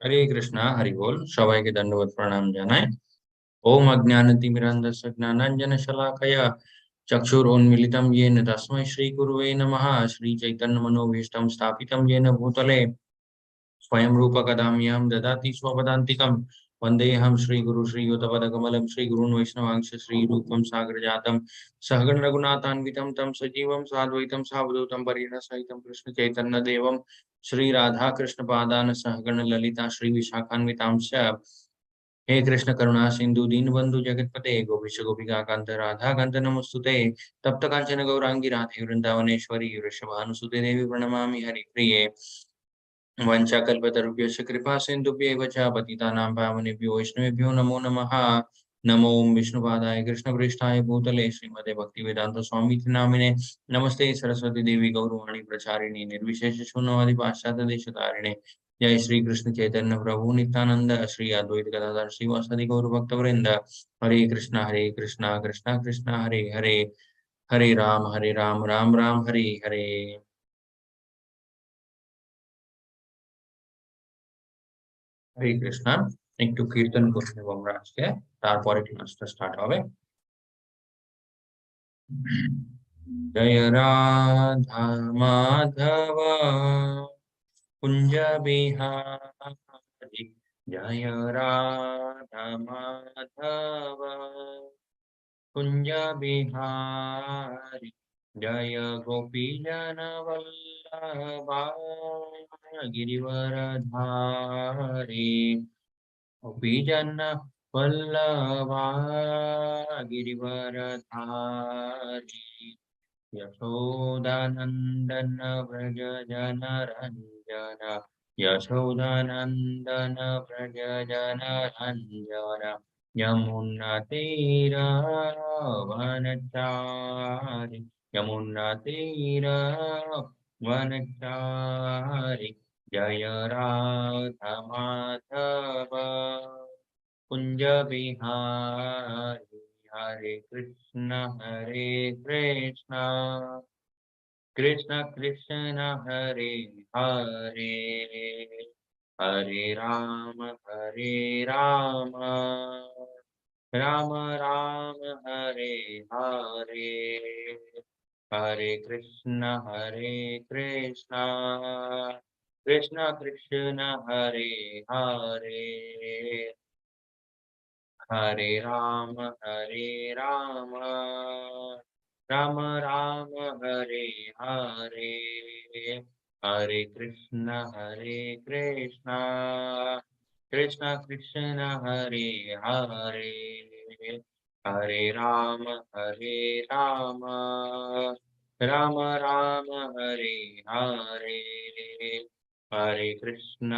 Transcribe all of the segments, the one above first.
हरे कृष्णा हरि बोल सबाई के दंडवत प्रणाम जानाय ओम अज्ञानतिमिरन्धस्य ज्ञानाञ्जनशलाकया चक्षुरुन्मीलितं येन तस्मै श्रीगुरुवे नमः। श्रीचैतन्यमनोभीष्टं स्थापितं येन भूतले स्वयं रूप कदाम्यहं ददाति स्वपदान्तिकं वन्देऽहं श्रीगुरु श्रीयुतपदकमलं श्रीगुरून् वैष्णवांश श्रीरूपं सागरजातं सहगण रघुनाथान्वितं तं सजीवं साद्वैतं सावधूतं परिणसहितं कृष्णचैतन्यदेवं श्रीराधाकृष्णपादान् सहगण ललिता श्रीविशाखान्वितांश्च हे कृष्ण करुणा सिंधु दीनबंधु जगतपते गोपीश गोपिका कांत राधा कांत नमोस्तुते तप्त कांचन गौरांगी राधे वृंदावनेश्वरी वृषभानुसुते देवी प्रणमामि हरिप्रिये वंशाकल्पतरुभ्यश्च कृपा सिन्धुभ्यैव च पतितानां पावनेभ्यो वैष्णवेभ्यो नमो नमः। नमो विष्णुपादाय कृष्णप्रेष्ठाय भूतले श्रीमते भक्तिवेदांत स्वामीति नामिने नमस्ते सरस्वती देवी गौरवाणी प्रचारिणे निर्विशेष शून्यवादी पाश्चात्य देशतारिणे जय श्री कृष्ण चैतन्य प्रभु नित्यानंद श्री अद्वैत गदाधर श्रीवासदि गौर भक्तवृंद हरे कृष्णा कृष्णा कृष्णा हरे हरे हरे राम राम राम हरे हरे। হরে কৃষ্ণ। একটু কীর্তন করে নেব আমরা আজকে, তারপরে ক্লাসটা স্টার্ট হবে। জয় রাধা মাধব কুঞ্জ বিহারি, জয় রাধা মাধব কুঞ্জ বিহারি, জয় গোপী জন বল্লভা गिरिवरधारी गोपीजन वल्लभा गिरिवरधारी यशोदानंदन व्रज जन रंजन यशोदानंदन व्रज जन रंजन यमुना तीरवनचारि यमुना तीरवनचारि जय राधा माधव कुंज बिहारी हरे कृष्ण कृष्ण कृष्ण हरे हरे हरे राम राम राम हरे हरे हरे कृष्ण कृष्ण कृष्ण हरे हरे हरे राम राम राम हरे हरे हरे कृष्ण कृष्ण कृष्ण हरे हरे हरे राम राम राम हरे हरे हरे कृष्ण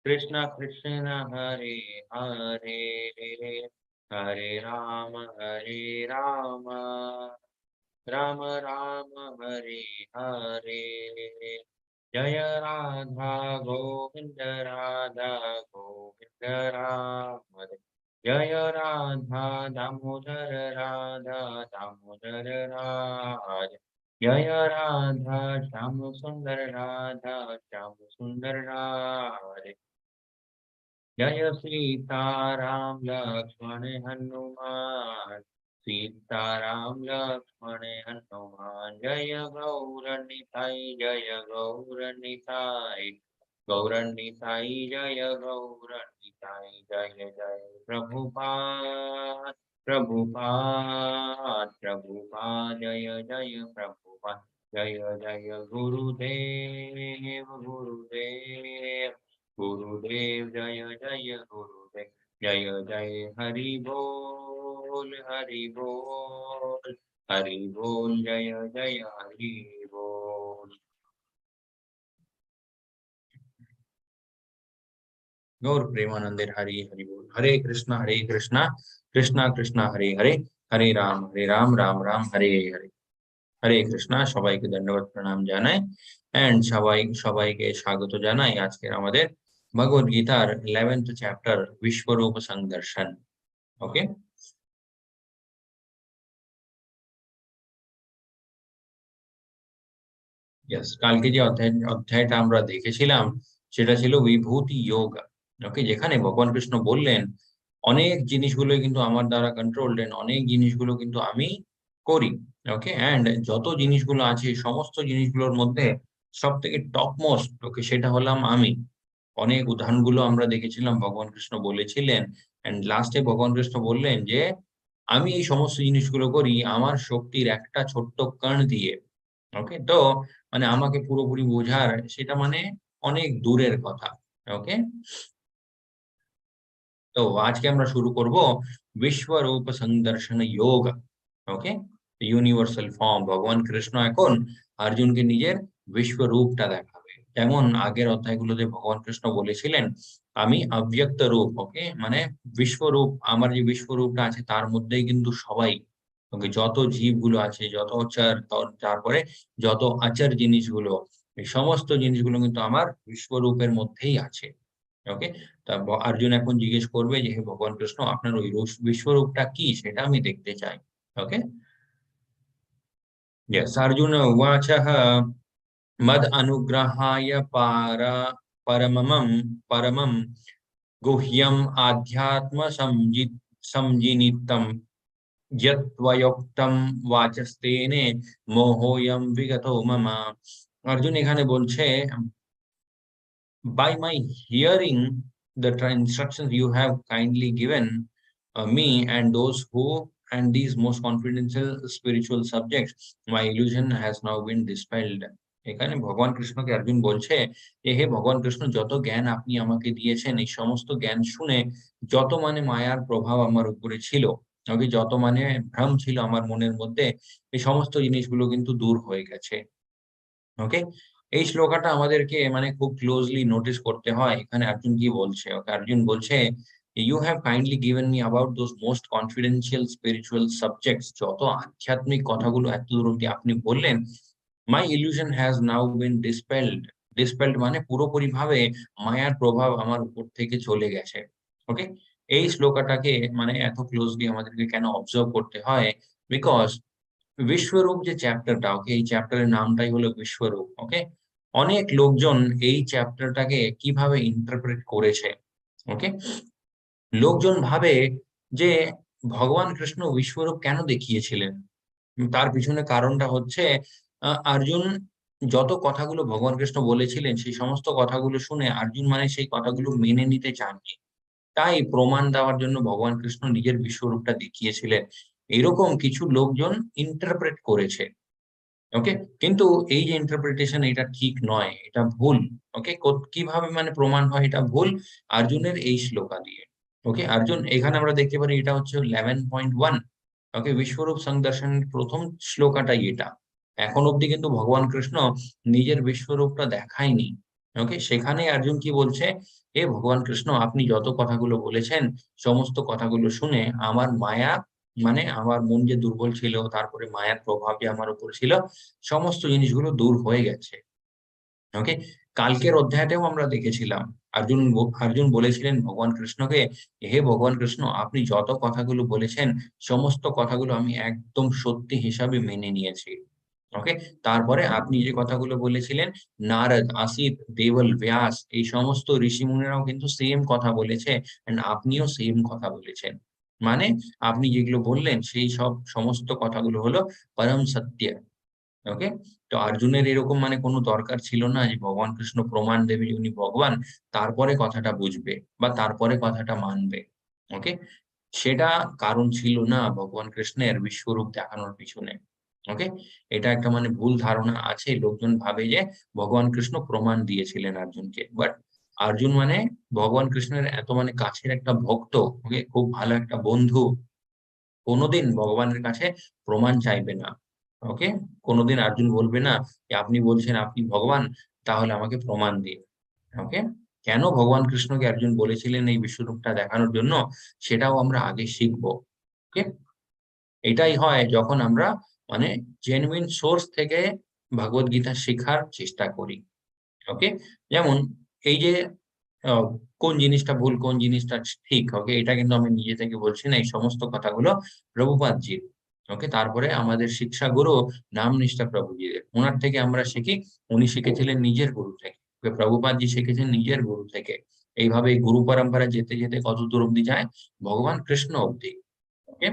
कृष्ण कृष्ण हरे हरे हरे राम राम राम हरे हरे जय राधा गोविंद राम जय राधा दामोदर राज जय राधा श्याम सुंदर राज जय सीताराम लक्ष्मण हनुमान सीताराम लक्ष्मण हनुमान जय गौरनिताई गौरनिताई जय गौरनिताई जय जय प्रभुपाद जय जय प्रभुपाद जय जय गुरुदेव गुरुदेव जय जय गुरुदेव जय जय हरि बोल जय जय हरि बोल। गौर प्रेमानंदे हरि हरि बोल। हरे कृष्णा कृष्णा कृष्णा हरे हरे हरे राम राम राम हरे हरे। হরে কৃষ্ণা সবাইকে ধন্যবাদ প্রণাম জানাই এন্ড সবাইকে স্বাগত জানাই আজকের আমাদের ভগবদ গীতার 11th চ্যাপ্টার বিশ্বরূপ সংদর্শন। ওকে, ইয়েস, কালকে যে অধ্যায়টা আমরা দেখেছিলাম সেটা ছিল বিভূতি যোগা। ওকে, যেখানে ভগবান কৃষ্ণ বললেন অনেক জিনিসগুলো কিন্তু আমার দ্বারা কন্ট্রোলড, এন্ড অনেক জিনিসগুলো কিন্তু আমি করি। ওকে, এন্ড যত জিনিসগুলো আছে সমস্ত জিনিসগুলোর মধ্যে সব থেকে টপ মোস্ট, ওকে, সেটা হলাম আমি। অনেক উদাহরণগুলো আমরা দেখেছিলাম ভগবান কৃষ্ণ বলেছিলেন, এন্ড লাস্টে ভগবান কৃষ্ণ বললেন যে আমি এই সমস্ত জিনিসগুলো করি আমার শক্তির একটা ছোট্ট কণ দিয়ে। ওকে, তো মানে আমাকে পুরোপুরি বোঝার সেটা মানে অনেক দূরের কথা। ওকে, তো আজকে আমরা শুরু করব বিশ্বরূপ সংদর্শন যোগ। ওকে, ইউনিভার্সাল ফর্ম। ভগবান কৃষ্ণ এখন অর্জুনকে নিজের বিশ্বরূপটা দেখাবে। যেমন আগের অধ্যায়গুলোতে ভগবান কৃষ্ণ বলেছিলেন আমি অব্যক্ত রূপ। ওকে, মানে বিশ্বরূপ, আমার যে বিশ্বরূপটা আছে তার মধ্যেই কিন্তু সবাই, ওকে, যত জীবগুলো আছে, যত চর, তারপরে যত আচার জিনিসগুলো, এই সমস্ত জিনিসগুলো কিন্তু আমার বিশ্বরূপের মধ্যেই আছে। ওকে, তা অর্জুন এখন জিজ্ঞেস করবে যে হে ভগবান কৃষ্ণ আপনার ওই বিশ্বরূপটা কি সেটা আমি দেখতে চাই। ওকে, यस, अर्जुन उवाचः मद अनुग्रहाय परमं गुह्यम् आध्यात्म संजीनितं यत्त्वयोक्तं वाचस्तेने मोहोऽयं विगतो मम। अर्जुन এখানে বলছে by my hearing the instructions you have kindly given me and those who and these most confidential spiritual subjects, my illusion has now been dispelled. এখানে ভগবান কৃষ্ণকে অর্জুন বলছে যে হে ভগবান কৃষ্ণ যত জ্ঞান আপনি আমাকে দিয়েছেন এই সমস্ত জ্ঞান শুনে যত মানে মায়ার প্রভাব আমার উপরে ছিল, ওকে, যত মানে ভ্রম ছিল আমার মনের মধ্যে, এই সমস্ত জিনিসগুলো কিন্তু দূর হয়ে গেছে। ওকে, এই শ্লোকটা আমাদেরকে মানে খুব ক্লোজলি নোটিস করতে হয়। এখানে অর্জুন কি বলছে? ওকে, অর্জুন বলছে you have kindly given me about those most confidential spiritual subjects. যত আধ্যাত্মিক কথাগুলো এতদূর অব্দি আপনি বললেন, মাই ইলিউশন হ্যাজ নাও বিন ডিসপেলড। ডিসপেলড মানে পুরোপুরি ভাবে মায়ার প্রভাব আমার উপর থেকে চলে গেছে। ওকে, এই শ্লোকটাকে মানে এত ক্লোজলি আমাদেরকে কেন অবজার্ভ করতে হয়? বিকজ বিশ্বরূপ যে চ্যাপ্টারটা, ওকে, এই চ্যাপ্টারের নামটাই হলো বিশ্বরূপ। ওকে, অনেক লোকজন এই চ্যাপ্টারটাকে কিভাবে ইন্টারপ্রেট করেছে। ওকে, লোকজন ভাবে যে ভগবান কৃষ্ণ বিশ্বরূপ কেন দেখিয়েছিলেন, তার পিছনে কারণটা হচ্ছে অর্জুন যত কথাগুলো ভগবান কৃষ্ণ বলেছিলেন সেই সমস্ত কথাগুলো শুনে অর্জুন মানে সেই কথাগুলো মেনে নিতে চাননি, তাই প্রমাণ দেওয়ার জন্য ভগবান কৃষ্ণ নিজের বিশ্বরূপটা দেখিয়েছিলেন। এরকম কিছু লোকজন ইন্টারপ্রেট করেছে। ওকে, কিন্তু এই যে ইন্টারপ্রিটেশন এটা ঠিক নয়, এটা ভুল। ওকে, কিভাবে মানে প্রমাণ হয় এটা ভুল? অর্জুনের এই শ্লোকা দিয়ে। ওকে, অর্জুন এখানে আমরা দেখতে পারি এটা হচ্ছে 11.1। ওকে, বিশ্বরূপ সংদর্শনের প্রথম শ্লোকাটাই এটা। এখন অব্দি কিন্তু ভগবান কৃষ্ণ নিজের বিশ্বরূপটা দেখায়নি। ওকে, সেখানে অর্জুন কি বলছে, হে ভগবান কৃষ্ণ আপনি যত কথাগুলো বলেছেন সমস্ত কথাগুলো শুনে আমার মায়া, মানে আমার মন যে দুর্বল ছিল, তারপরে মায়ার প্রভাব যে আমার উপর ছিল, সমস্ত জিনিসগুলো দূর হয়ে গেছে। ওকে, কালকের অধ্যায়টাও আমরা দেখেছিলাম অর্জুন বলেছিলেন ভগবান কৃষ্ণকে, হে ভগবান কৃষ্ণ আপনি যত কথাগুলো বলেছেন সমস্ত কথাগুলো আমি একদম সত্যি হিসাবে মেনে নিয়েছি। ওকে, তারপরে আপনি যে কথাগুলো বলেছিলেন নারদ, আসিত, দেবল, ব্যাস এই সমস্ত ঋষিমুনিরাও কিন্তু সেম কথা বলেছে, এন্ড আপনিও সেম কথা বলেছেন। মানে আপনি যেগুলো বললেন সেই সব সমস্ত কথাগুলো হলো পরম সত্য। ওকে, তো অর্জুনের এরকম মানে কোনো দরকার ছিল না যে ভগবান কৃষ্ণ প্রমাণ দেবে যে উনি ভগবান, তারপরে কথাটা বুঝবে বা তারপরে কথাটা মানবে। ওকে, সেটা কারণ ছিল না ভগবান কৃষ্ণের বিশ্বরূপ দেখানোর পিছনে। ওকে, এটা একটা মানে ভুল ধারণা আছে, লোকজন ভাবে যে ভগবান কৃষ্ণ প্রমাণ দিয়েছিলেন অর্জুনকে, বাট অর্জুন মানে ভগবান কৃষ্ণের এত মানে কাছের একটা ভক্ত, ওকে, খুব ভালো একটা বন্ধু, কোনোদিন ভগবানের কাছে প্রমাণ চাইবে না। ওকে, কোনোদিন অর্জুন বলবে না যে আপনি বলছেন আপনি ভগবান, তাহলে আমাকে প্রমাণ দিন। ওকে, কেন ভগবান কৃষ্ণকে অর্জুন বলেছিলেন এই বিশ্বরূপটা দেখানোর জন্য সেটাও আমরা আগে শিখবো। ওকে, এটাই হয় যখন আমরা মানে জেনুইন সোর্স থেকে ভগবত গীতা শেখার চেষ্টা করি। ওকে, যেমন এই যে আহ, কোন জিনিসটা ভুল কোন জিনিসটা ঠিক, ওকে, এটা কিন্তু আমি নিজে থেকে বলছি না, এই সমস্ত কথাগুলো প্রভুপাদজির। ওকে, তারপরে আমাদের শিক্ষা গুরু নামনিষ্ঠা প্রভুজিদের, ওনার থেকে আমরা শিখি। উনি শিখেছিলেন নিজের গুরু থেকে, প্রভুপাদজি শিখেছেন নিজের গুরু থেকে। এইভাবে এই গুরু পরম্পরা যেতে যেতে কত দূর অব্দি যায়? ভগবান কৃষ্ণ অব্দি। ওকে,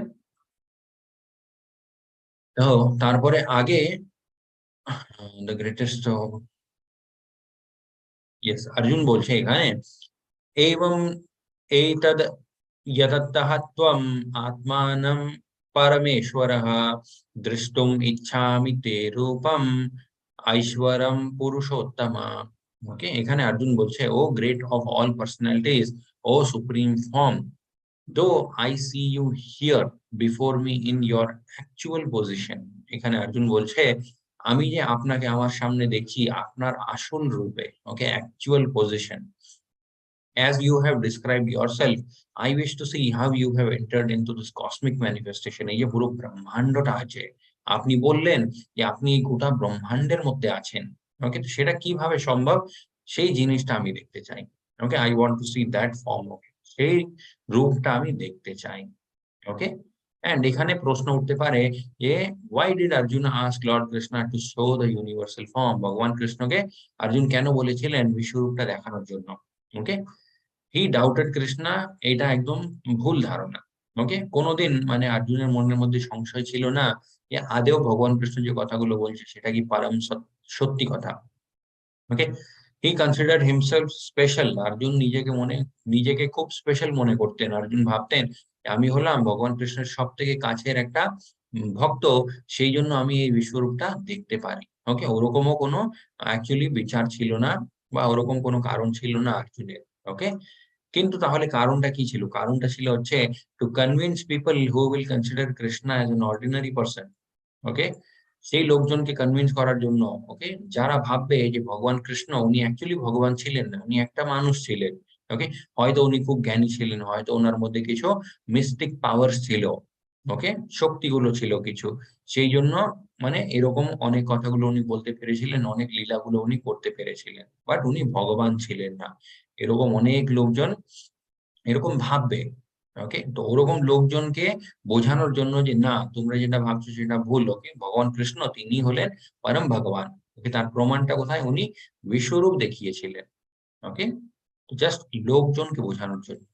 তো তারপরে আগে দ্য গ্রেটেস্ট, ইয়েস, অর্জুন বলছে এখানে, एवं एतद् यततः त्वम् आत्मानं परमेश्वरः द्रष्टुम् इच्छामि ते रूपम् ऐश्वरम पुरुषोत्तमा। ওকে, এখানে অর্জুন বলছে, oh great of all personalities, oh supreme form, though I see you here before me in your actual position. এখানে অর্জুন বলছে, আমি যে আপনাকে আমার সামনে দেখছি আপনার আসল রূপে, okay, actual position, as you have described yourself, I wish to see how you have entered into this cosmic manifestation। এই যে পুরো ব্রহ্মাণ্ডটা আছে, আপনি বললেন যে আপনি এই গোটা ব্রহ্মাণ্ডের মধ্যে আছেন। ওকে, তো সেটা কিভাবে সম্ভব, সেই জিনিসটা আমি দেখতে চাই। Okay, I want to see that form. Okay, সেই রূপটা আমি দেখতে চাই। ওকে, এন্ড এখানে প্রশ্ন উঠতে পারে যে why did Arjuna ask Lord Krishna to show the universal form? ভগবান কৃষ্ণকে অর্জুন কেন বলেছিলেন বিশ্বরূপটা দেখানোর জন্য? ওকে, হি ডাউটেড কৃষ্ণা, এটা একদম ভুল ধারণা। ওকে, কোনোদিন মানে অর্জুনের মনের মধ্যে সংশয় ছিল না যে আদেও ভগবান কৃষ্ণ যে কথাগুলো বলছে সেটা কি পরম সত্যি কথা। ওকে, হি কনসিডার্ড হিমসেলফ স্পেশাল। অর্জুন নিজেকে খুব স্পেশাল মনে করতেন। অর্জুন ভাবতেন আমি হলাম ভগবান কৃষ্ণের সব থেকে কাছের একটা ভক্ত, সেই জন্য আমি এই বিশ্বরূপটা দেখতে পারি। ওকে, ওরকমও কোনো অ্যাকচুয়ালি বিচার ছিল না, বা ওরকম কোনো কারণ ছিল না অর্জুনের। ওকে, কিন্তু তাহলে কারণটা কি ছিল? কারণটা ছিল হচ্ছে to convince people who will consider Krishna as an ordinary person. Okay, সেই লোকজনকে কনভিন্স করার জন্য, ওকে, যারা ভাববে যে ভগবান কৃষ্ণ উনি অ্যাকচুয়ালি ভগবান ছিলেন না, উনি একটা মানুষ ছিলেন। ওকে, হয়তো উনি খুব জ্ঞানী ছিলেন, হয়তো ওনার মধ্যে কিছু মিস্টিক পাওয়ার্স ছিল, ওকে, শক্তিগুলো ছিল কিছু, সেই জন্য মানে এরকম অনেক কথাগুলো উনি বলতে পেরেছিলেন, অনেক লীলাগুলো উনি করতে পেরেছিলেন, বাট উনি ভগবান ছিলেন না। এরকম অনেক লোকজন এরকম ভাববে। ওকে, তো ওরকম লোকজনকে বোঝানোর জন্য যে না, তোমরা যেটা ভাবছো সেটা ভুল। ওকে, ভগবান কৃষ্ণ তিনি হলেন পরম ভগবান। ওকে, তার প্রমাণটা কোথায়? উনি বিশ্বরূপ দেখিয়েছিলেন। ওকে, জাস্ট লোকজনকে বোঝানোর জন্য।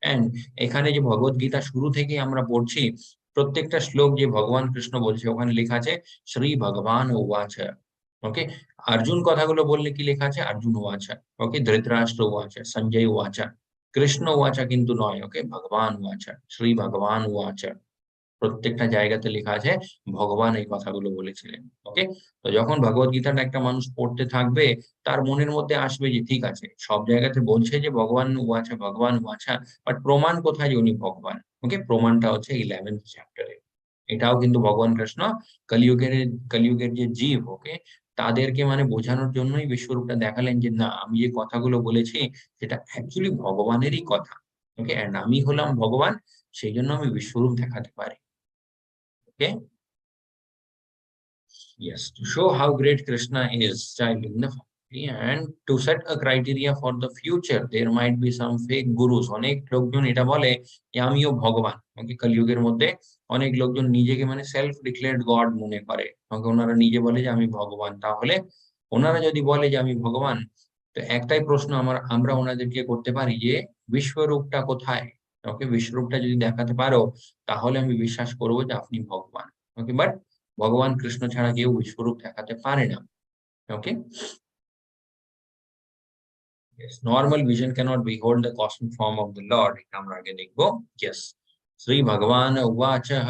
এন্ড এখানে যে ভগবত গীতা শুরু থেকেই আমরা পড়ছি, প্রত্যেকটা শ্লোক যে ভগবান কৃষ্ণ বলছে ওখানে লেখা আছে শ্রী ভগবান উবাচ। ওকে, অর্জুন কথাগুলো বললে কি লেখা আছে? অর্জুন উবাচ। ওকে, ধৃতরাষ্ট্র উবাচ, সঞ্জয় উবাচ, কৃষ্ণ উবাচ কিন্তু নয়। ওকে, ভগবান উবাচ, শ্রী ভগবান উবাচ। প্রত্যেকটা জায়গাতে লেখা আছে ভগবান এই কথাগুলো বলেছিলেন। ওকে, তো যখন ভগবত গীতাটা একটা মানুষ পড়তে থাকবে, তার মনের মধ্যে আসবে যে ঠিক আছে, সব জায়গাতে বলছে যে ভগবান উবাচা, ভগবান উবাচা, বাট প্রমাণ কোথায় যে উনি ভগবান? ওকে, প্রমাণটা হচ্ছে 11th চ্যাপ্টারে। এটাও কিন্তু ভগবান কৃষ্ণ কলিযুগের কলিযুগের যে জীব, ওকে, তাদেরকে মানে বোঝানোর জন্যই বিশ্বরূপটা দেখালেন যে না, আমি যে কথাগুলো বলেছি সেটা অ্যাকচুয়ালি ভগবানেরই কথা। ওকে, এন্ড আমি হলাম ভগবান, সেই জন্য আমি বিশ্বরূপ দেখাতে পারি। ওকে, yes, to show how great Krishna is, child in the family, and to set a criteria for the future, there might be some fake gurus। অনেক লোকজন এটা বলে যে আমিও ভগবান। ওকে, কলিযুগের মধ্যে অনেক লোকজন নিজেকে মানে সেলফ ডিক্লেয়ার্ড গড মনে করে। ওকে, ওনারা নিজে বলে যে আমি ভগবান। তাহলে ওনারা যদি বলে যে আমি ভগবান, তো একটাই প্রশ্ন আমরা ওনাদেরকে করতে পারি যে বিশ্বরূপটা কোথায়? ওকে, বিশ্বরূপটা যদি দেখাতে পারো তাহলে আমি বিশ্বাস করবো যে আপনি ভগবান। ওকে, বাট ভগবান কৃষ্ণ ছাড়া কেউ বিশ্বরূপ দেখাতে পারে না। Okay, normal vision cannot behold the cosmic form of the lord, এটা আমরা আগে দেখবো। ইয়েস, শ্রী ভগবান উবাচঃ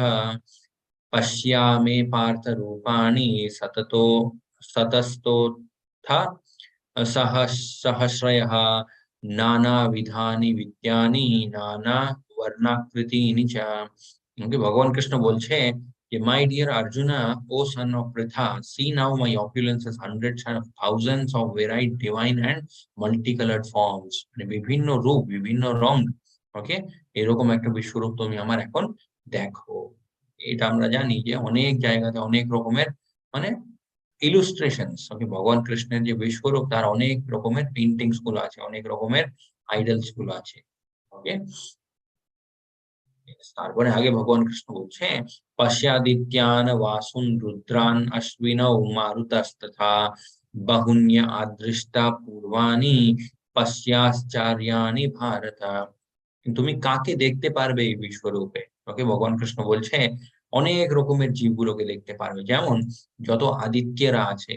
পশ্যামে পার্থ রূপাণি সততো সতস্তোথ সহস্রয়ঃ নানাবিধানি বিদ্যানি নানা বর্ণাকৃতিনি চ। ওকে, ভগবান কৃষ্ণ বলছে যে my dear Arjuna, oh son of Pritha, see now my opulences, hundreds and thousands of varied divine and multi coloured forms. মানে বিভিন্ন রূপ, বিভিন্ন রং। ওকে, এরকম একটা বিশ্বরূপ তুমি আমার এখন দেখো। এটা আমরা জানি যে অনেক জায়গাতে অনেক রকমের মানে ইলুস্ট্রেশনস। ওকে, ভগবান কৃষ্ণের যে বিশ্বরূপ তার অনেক রকমের পেইন্টিংস গুলো আছে, অনেক রকমের আইডলস গুলো আছে। ওকে, তারপরে আগে ভগবান কৃষ্ণ বলছে পশ্যাদিত্যান বাসুন রুদ্রান অশ্বিনৌ মারুতস্তথা বাহুন্য আদৃষ্টা পূর্বাণি পশ্যাশ্চর্যাণি ভারত। তুমি কাকে দেখতে পারবে এই বিশ্বরূপে? ওকে, ভগবান কৃষ্ণ বলছে অনেক রকমের জীবগুলোকে দেখতে পারবে। যেমন যত আদিত্যরা আছে,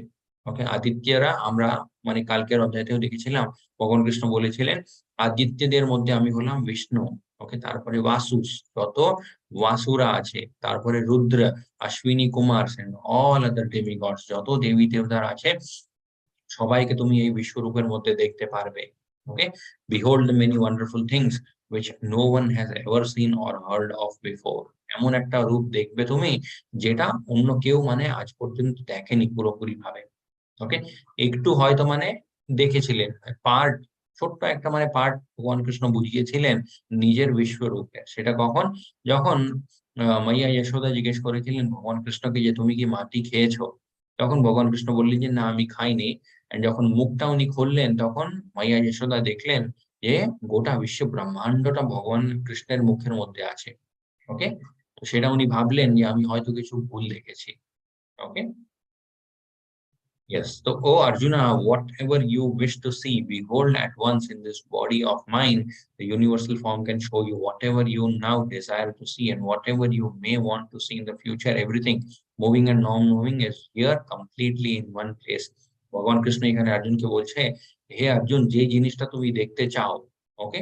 ওকে, আদিত্যরা আমরা মানে কালকের অধ্যায়তেও দেখেছিলাম, ভগবান কৃষ্ণ বলেছিলেন আদিত্যদের মধ্যে আমি হলাম বিষ্ণু। ওকে, তারপরে বাসুস, যত বাসুরা আছে, তারপরে Rudra, Ashwini, Kumar, all other demigods, যত দেবী দেবতার আছে সবাইকে তুমি এই বিশ্বরূপের মধ্যে দেখতে পারবে। Okay, behold many wonderful things which no one has ever seen or heard of before। এমন একটা রূপ দেখবে তুমি যেটা অন্য কেউ মানে আজ পর্যন্ত দেখেনি পুরোপুরি ভাবে। ওকে, একটু হয়তো মানে দেখেছিলেন পার্ট, ছোট্ট একটা মানে পার্ট ভগবান কৃষ্ণ বুঝিয়েছিলেন নিজের বিশ্বরূপে। সেটা কখন? যখন মাইয়া যশোদা জিজ্ঞেস করেছিলেন ভগবান কৃষ্ণকে যে তুমি কি মাটি খেয়েছো, তখন ভগবান কৃষ্ণ বললেন যে না আমি খাইনি। And যখন মুখটা উনি খুললেন তখন মাইয়া যশোদা দেখলেন যে গোটা বিশ্ব ব্রহ্মাণ্ডটা ভগবান কৃষ্ণের মুখের মধ্যে আছে। ওকে, তো সেটা উনি ভাবলেন যে আমি হয়তো কিছু ভুল দেখেছি। ওকে, yes. So, O Arjuna, whatever you wish to see, behold at once in this body of mine. The universal form can show you whatever you now desire to see, and whatever you may want to see in the future. Everything moving and non-moving is here completely in one place. ভগবান কৃষ্ণ এখানে অর্জুনকে বলছে, হে অর্জুন, যে জিনিসটা তুমি দেখতে চাও, ওকে,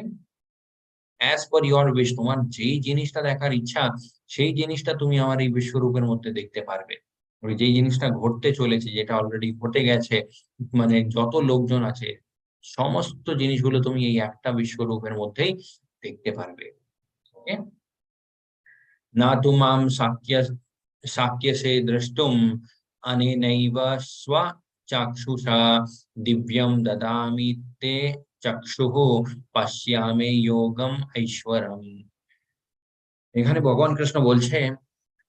as per your wish, তোমার যেই জিনিসটা দেখার ইচ্ছা সেই জিনিসটা তুমি আমার এই বিশ্বরূপের মধ্যে দেখতে পারবে। ওই যেই জিনিসটা ঘটতে চলেছে, যেটা অলরেডি ঘটে গেছে, মানে যত লোকজন আছে সমস্ত জিনিসগুলো তুমি এই একটা বিশ্বরূপের মধ্যেই দেখতে পারবে। ওকে, না তু মাম সাক্ষ্যসে দ্রষ্টুম অনেনৈব স্বচক্ষুষা দিব্যম দদামি তে চক্ষুঃ পশ্যামে যোগম ঐশ্বরম। এখানে ভগবান কৃষ্ণ বলছে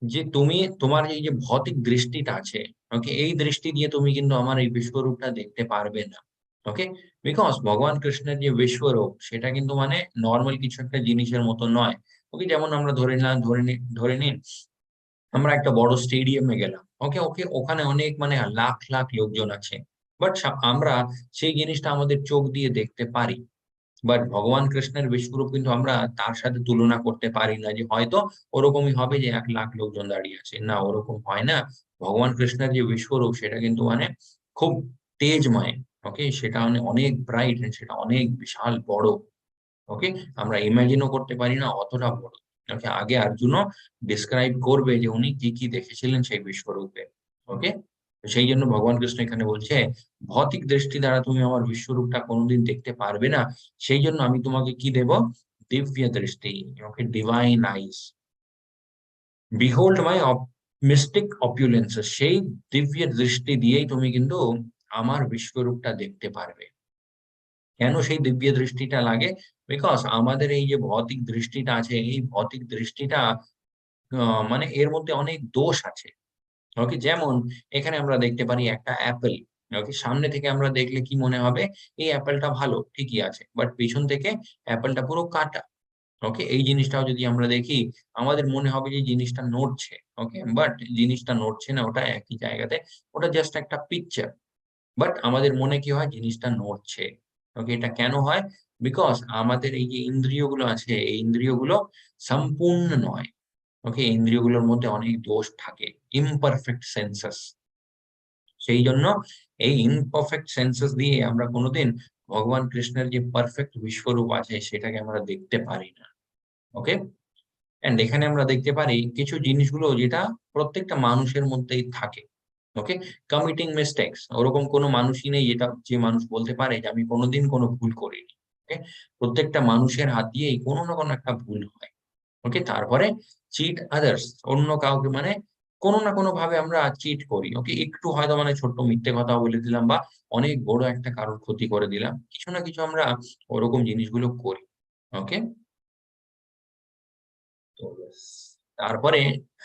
যে তুমি তোমার এই যে ভৌতিক দৃষ্টিটা আছে, ওকে, এই দৃষ্টি দিয়ে তুমি কিন্তু আমার এই বিশ্বরূপটা দেখতে পারবে না। ওকে, বিকজ ভগবান কৃষ্ণের যে বিশ্বরূপ সেটা কিন্তু মানে নর্মাল কিছু একটা জিনিসের মতো নয়। ওকে, যেমন আমরা ধরে নিন আমরা একটা বড় স্টেডিয়ামে গেলাম। ওকে, ওকে, ওখানে অনেক মানে লাখ লাখ লোকজন আছে, বাট আমরা সেই জিনিসটা আমাদের চোখ দিয়ে দেখতে পারি। বাট ভগবান কৃষ্ণের বিশ্বরূপ কিন্তু আমরা তার সাথে তুলনা করতে পারি না যে হয়তো ওরকমই হবে যে 1,00,000 লোকজন দাঁড়িয়ে আছে, না ওরকম হয় না। ভগবান কৃষ্ণের যে বিশ্বরূপ সেটা কিন্তু মানে খুব তেজময়। ওকে, সেটা মানে অনেক ব্রাইট, সেটা অনেক বিশাল বড়। ওকে, আমরা ইমাজিনও করতে পারি না অতটা বড়। ওকে, আগে অর্জুনও ডিসক্রাইব করবে যে উনি কি কি দেখেছিলেন সেই বিশ্বরূপে। ওকে, সেই জন্য ভগবান কৃষ্ণ এখানে বলছে ভৌতিক দৃষ্টি দ্বারা তুমি আমার বিশ্বরূপটা কোনোদিন দেখতে পারবে না। সেই জন্য আমি তোমাকে কি দেব? দিব্য দৃষ্টি। ওকে, ডিভাইন আইস। বিহোল্ড মাই মিস্টিক অপুলেন্স, সেই দিব্য দৃষ্টি দিয়েই তুমি কিন্তু আমার বিশ্বরূপটা দেখতে পারবে। কেন সেই দিব্য দৃষ্টিটা লাগে? বিকজ আমাদের এই যে ভৌতিক দৃষ্টিটা আছে, এই ভৌতিক দৃষ্টিটা মানে এর মধ্যে অনেক দোষ আছে। ওকে, যেমন এখানে আমরা দেখতে পারি একটা অ্যাপেল। ওকে, সামনে থেকে আমরা দেখলে কি মনে হবে? এই অ্যাপেলটা ভালো, ঠিকই আছে, বাট পিছন থেকে অ্যাপেলটা পুরো কাটা। ওকে, এই জিনিসটাও যদি আমরা দেখি আমাদের মনে হবে যে জিনিসটা নড়ছে। ওকে, বাট জিনিসটা নড়ছে না, ওটা একই জায়গাতে, ওটা জাস্ট একটা পিকচার। বাট আমাদের মনে কি হয়? জিনিসটা নড়ছে। ওকে, এটা কেন হয়? বিকজ আমাদের এই যে ইন্দ্রিয়গুলো আছে, এই ইন্দ্রিয়গুলো সম্পূর্ণ নয়। ওকে, ইন্দ্রিয়গুলোর মধ্যে অনেক দোষ থাকে, ইমপারফেক্ট সেন্সেস। সেই জন্য এই ইমপারফেক্ট সেন্সেস দিয়ে আমরা কোনোদিন ভগবান কৃষ্ণের যে পারফেক্ট বিশ্বরূপ আছে সেটাকে আমরা দেখতে পারি না। ওকে, এন্ড এখানে আমরা দেখতে পারি কিছু জিনিসগুলো যেটা প্রত্যেকটা মানুষের মধ্যেই থাকে। ওকে, কমিটিং মিস্টেক্স, ওরকম কোনো মানুষই নেই যেটা যে মানুষ বলতে পারে যে আমি কোনোদিন কোনো ভুল করিনি। ওকে, প্রত্যেকটা মানুষের হাত দিয়েই কোনো না কোনো একটা ভুল হয়। ওকে, তারপরে চিট আদার্স, অন্য কাউকে মানে কোনো না কোনো ভাবে আমরা চিট করি। ওকে, একটু হয়তো মানে ছোট্ট মিথ্যে কথা বলে দিলাম বা অনেক বড় একটা কারোর ক্ষতি করে দিলাম, কিছু না কিছু আমরা ওরকম জিনিসগুলো করি। ওকে, তো তারপরে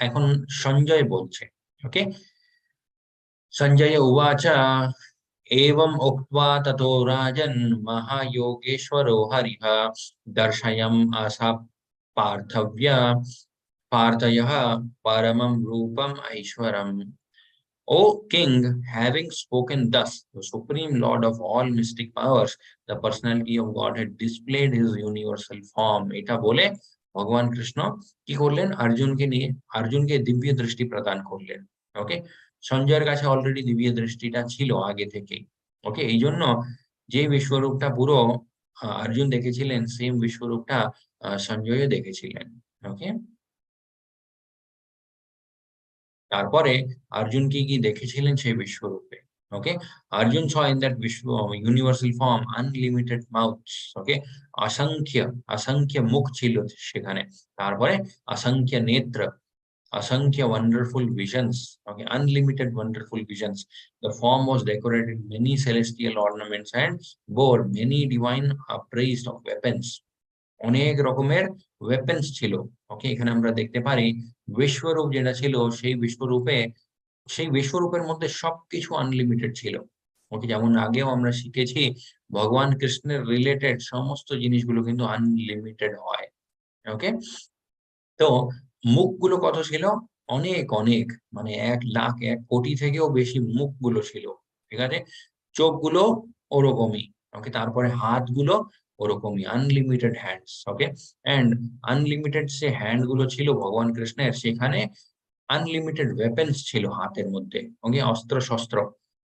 এখন সঞ্জয় বলছে, ওকে, সঞ্জয় উবাচ एवम् उक्त्वा ततो राजन् महायोगेश्वरो हरिः दर्शयम् आसाप् पार्थव्या पार्थयः परमं रूपम ऐश्वरम. O king, having spoken thus, the supreme lord of all mystic powers, the personality of God had displayed his universal form. এটা বলে ভগবান কৃষ্ণ কি করলেন? অর্জুনকে দিব্য দৃষ্টি প্রদান করলেন। ওকে, সঞ্জয়ের কাছে অলরেডি দিব্য দৃষ্টিটা ছিল আগে থেকেই। ওকে, এই জন্য যে বিশ্বরূপটা পুরো অর্জুন দেখেছিলেন, সেম বিশ্বরূপটা সঞ্জয়ও দেখেছিলেন। ওকে, তারপরে অর্জুন কি দেখেছিলেন সেই বিশ্বরূপে? ওকে, Arjun saw in that universal form unlimited mouths. ওকে, অসংখ্য মুখ ছিল সেখানে। তারপরে অসংখ্য নেত্র, অসংখ্য wonderful visions. Okay, unlimited wonderful visions. The form was decorated many celestial ornaments and bore many divine upraised of weapons. অনেক রকমের ওয়েপন্স ছিল। ওকে, এখানে আমরা দেখতে পারি বিশ্বরূপ যেটা ছিল, সেই বিশ্বরূপের মধ্যে সবকিছু আনলিমিটেড ছিল। ওকে, যেমন আগেও আমরা শিখেছি ভগবান কৃষ্ণের রিলেটেড সমস্ত জিনিসগুলো কিন্তু আনলিমিটেড হয়। ওকে, তো মুখগুলো কত ছিল? অনেক অনেক, মানে 1,00,000 1,00,00,000 থেকেও বেশি মুখগুলো ছিল। ঠিক আছে, চোখগুলো ওরকমই। ওকে, তারপরে হাতগুলো ওরকমই, unlimited hands. Okay, and unlimited যে হ্যান্ড গুলো ছিল ভগবান কৃষ্ণের, সেখানে আনলিমিটেড ওয়েপন্স ছিল হাতের মধ্যে। ওকে, অস্ত্র শস্ত্র।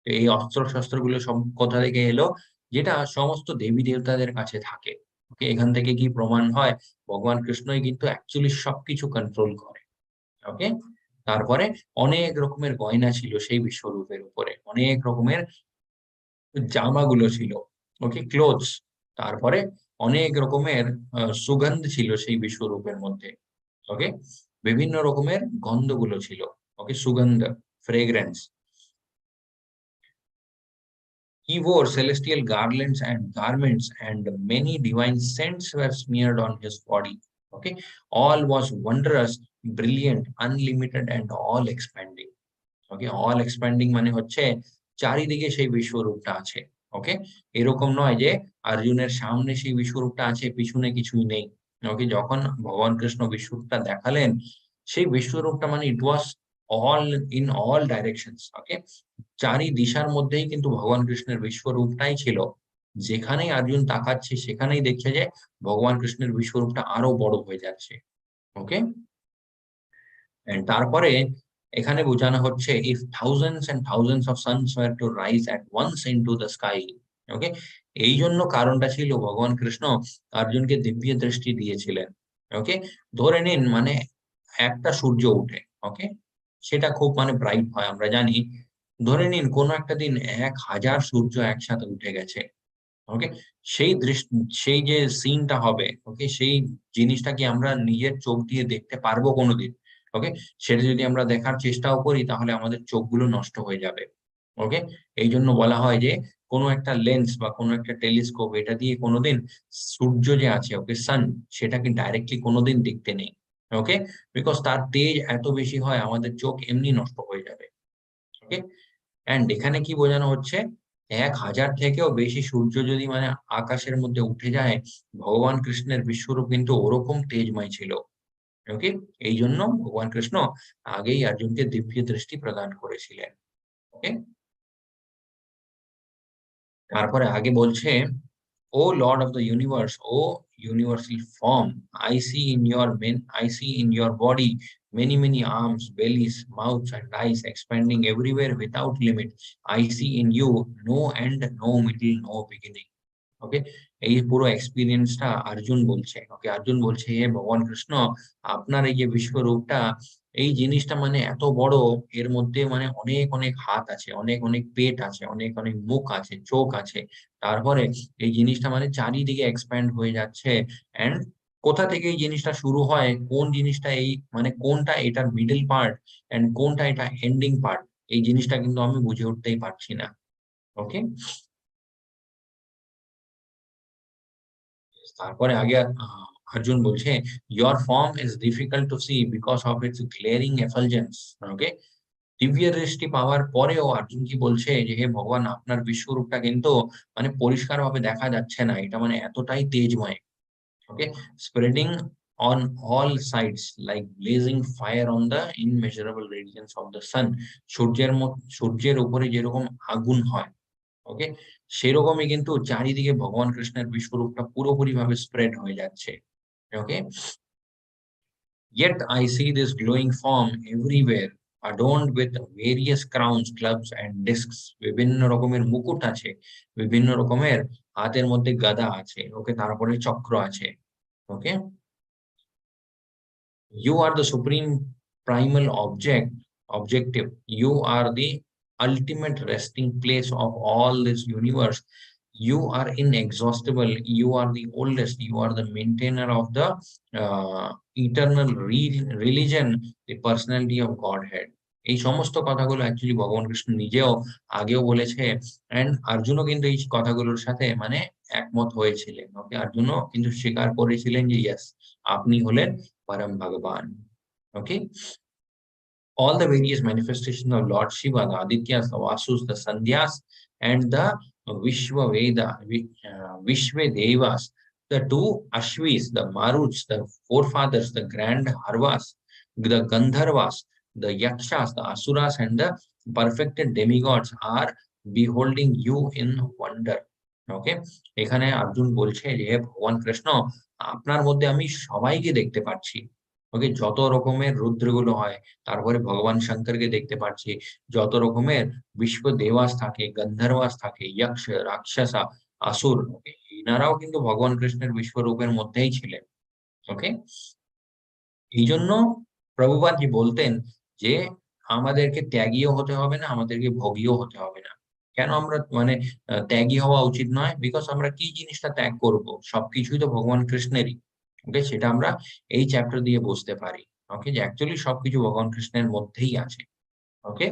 এই অস্ত্র শস্ত্র গুলো সব কোথা থেকে এলো? যেটা সমস্ত দেবী দেবতাদের কাছে থাকে। ওকে, এখান থেকে কি প্রমাণ হয়? ভগবান কৃষ্ণই কিন্তু অ্যাকচুয়ালি সবকিছু কন্ট্রোল করে। ওকে, তারপরে অনেক রকমের গয়না ছিল সেই বিশ্বরূপের উপরে, অনেক রকমের জামাগুলো ছিল। ওকে, ক্লোথস। তারপরে অনেক রকমের সুগন্ধ ছিল সেই বিশ্বরূপের মধ্যে। ওকে, বিভিন্ন রকমের গন্ধগুলো ছিল। ওকে, সুগন্ধ, fragrance. He wore celestial garlands and garments, and many divine scents were smeared on his body. Okay, all was wondrous, brilliant, unlimited, and all expanding. Okay, all expanding মানে হচ্ছে চারিদিকে সেই বিশ্বরূপটা আছে। ওকে, এরকম নয় যে অর্জুনের সামনে সেই বিশ্বরূপটা আছে, পিছনে কিছুই নেই। ওকে, যখন ভগবান কৃষ্ণ বিশ্বরূপটা দেখালেন, সেই বিশ্বরূপটা মানে it was all in all directions. Okay, চারি দিশার মধ্যেই কিন্তু ভগবান কৃষ্ণের বিশ্বরূপটাই ছিল। যেখানেই অর্জুন তাকাচ্ছে সেখানেই দেখছে যে ভগবান কৃষ্ণের বিশ্বরূপটা আরো বড় হয়ে যাচ্ছে। ওকে, তারপরে এখানে বোঝানো হচ্ছে if thousands and thousands of suns were to rise at once into the sky. ওকে, এই জন্য কারণটা ছিল ভগবান কৃষ্ণ অর্জুনকে দিব্য দৃষ্টি দিয়েছিলেন। ওকে, ধরে নিন মানে একটা সূর্য উঠে, ওকে, সেটা খুব মানে ব্রাইট হয় আমরা জানি। ধরে নিন কোনো একটা দিন 1,000 সূর্য একসাথে উঠে গেছে। ওকে, সেই যে সিনটা হবে, ওকে, সেই জিনিসটা কি আমরা নিজের চোখ দিয়ে দেখতে পারবো কোনোদিন? ওকে, সেটা যদি আমরা দেখার চেষ্টাও করি তাহলে আমাদের চোখগুলো নষ্ট হয়ে যাবে। ওকে, এই জন্য বলা হয় যে কোনো একটা লেন্স বা কোনো একটা টেলিস্কোপ, এটা দিয়ে কোনোদিন সূর্য যে আছে, ওকে, সান, সেটাকে ডাইরেক্টলি কোনোদিন দেখতে নেই। ওকে, বিকজ তার তেজ এত বেশি হয় আমাদের চোখ এমনি নষ্ট হয়ে যাবে। ওকে, এখানে কি বোঝানো হচ্ছে? 1,000 থেকেও বেশি সূর্য যদি মানে আকাশের মধ্যে উঠে যায়, ভগবান কৃষ্ণের বিশ্বরূপ কিন্তু ওরকম তেজময় ছিল। ওকে, এই জন্য ভগবান কৃষ্ণ আগেই অর্জুনকে দিব্য দৃষ্টি প্রদান করেছিলেন। ওকে, তারপরে আগে বলছে, oh lord of the universe, oh universal form, I see in your body many arms, bellies, mouths, and eyes expanding everywhere without limit. I see in you no end, no middle, no beginning. ওকে, এই পুরো এক্সপেরিয়েন্সটা অর্জুন বলছে। Okay, Arjun বলছে হে ভগবান কৃষ্ণ, আপনার এই যে বিশ্বরূপটা, এই জিনিসটা মানে এত বড়, এর মধ্যে মানে অনেক অনেক হাত আছে, অনেক অনেক পেট আছে, অনেক অনেক মুখ আছে, চোখ আছে। তারপরে এই জিনিসটা মানে চারিদিকে এক্সপ্যান্ড হয়ে যাচ্ছে। এন্ড কোথা থেকে এই জিনিসটা শুরু হয়, কোন জিনিসটা এই মানে কোনটা এটার মিডল পার্ট এন্ড কোনটা এটা এন্ডিং পার্ট, এই জিনিসটা কিন্তু আমি বুঝে উঠতেই পারছি না। ওকে, তারপরে আগে অর্জুন বলছে, your form is difficult to see because of its glaring effulgence. ওকে, দিব্য দৃষ্টি পাওয়ার পরেও অর্জুন কি বলছে যে হে ভগবান, আপনার বিশ্বরূপটা কিন্তু মানে পরিষ্কার ভাবে দেখা যাচ্ছে না, এটা মানে এতটাই তেজময়। ওকে, spreading on all sides like blazing fire on the immeasurable radiance of the sun. সূর্যের উপরে যেরকম আগুন হয়, ওকে, সেরকমই কিন্তু চারিদিকে ভগবান কৃষ্ণের বিশ্বরূপটা পুরোপুরি ভাবে স্প্রেড হয়ে যাচ্ছে। ওকে, yet I see this glowing form everywhere, adorned with various crowns, clubs and discs. বিভিন্ন রকমের মুকুট আছে, বিভিন্ন রকমের হাতের মধ্যে গদা আছে, ওকে, তারপরে চক্র আছে। ওকে, you are the supreme primal objective. You are the ultimate resting place of all this universe. You are inexhaustible. You are the oldest. You are the maintainer of the eternal religion, the personality of Godhead. এই সমস্ত কথাগুলো actually ভগবান কৃষ্ণ নিজেও আগেও বলেছে, and অর্জুনও কিন্তু এই কথাগুলোর সাথে মানে একমত হয়েছিলেন। ওকে, অর্জুনও কিন্তু স্বীকার করেছিলেন যে ইয়েস, আপনি হলেন Param Bhagavan. Okay, all the various manifestations of Lord Shiva, the Adityas, the Vasus, the Sandhyas, and the Vishwa Devas, the two Ashvis, the Maruts, the forefathers, the grand Harvas, the Gandharvas, the Yakshas, the Asuras, and the perfected demigods are beholding you in wonder. ওকে, এখানে অর্জুন বলছে যে ভগবান কৃষ্ণ, আপনার মধ্যে আমি সবাইকে দেখতে পাচ্ছি। ওকে, যত রকমের রুদ্রগুলো হয়, তারপরে ভগবান শঙ্করকে দেখতে পাচ্ছি, যত রকমের বিশ্ব দেবাস থাকে, গন্ধর্বাস থাকে, যক্ষ, রাক্ষসা, আসুর, এনারাও কিন্তু ভগবান কৃষ্ণের বিশ্বরূপের মধ্যেই ছিলেন। ওকে, এই জন্য প্রভুপাদজি বলতেন যে আমাদেরকে ত্যাগীও হতে হবে না, আমাদেরকে ভোগীও হতে হবে না। কেন আমরা মানে ত্যাগী হওয়া উচিত নয়? বিকজ আমরা কি জিনিসটা ত্যাগ করব? সবকিছুই তো ভগবান কৃষ্ণেরই। ওকে, সেটা আমরা এই চ্যাপ্টার দিয়ে বুঝতে পারি। ওকে, যে অ্যাকচুয়ালি সবকিছু ভগবান কৃষ্ণের মধ্যেই আছে। Okay,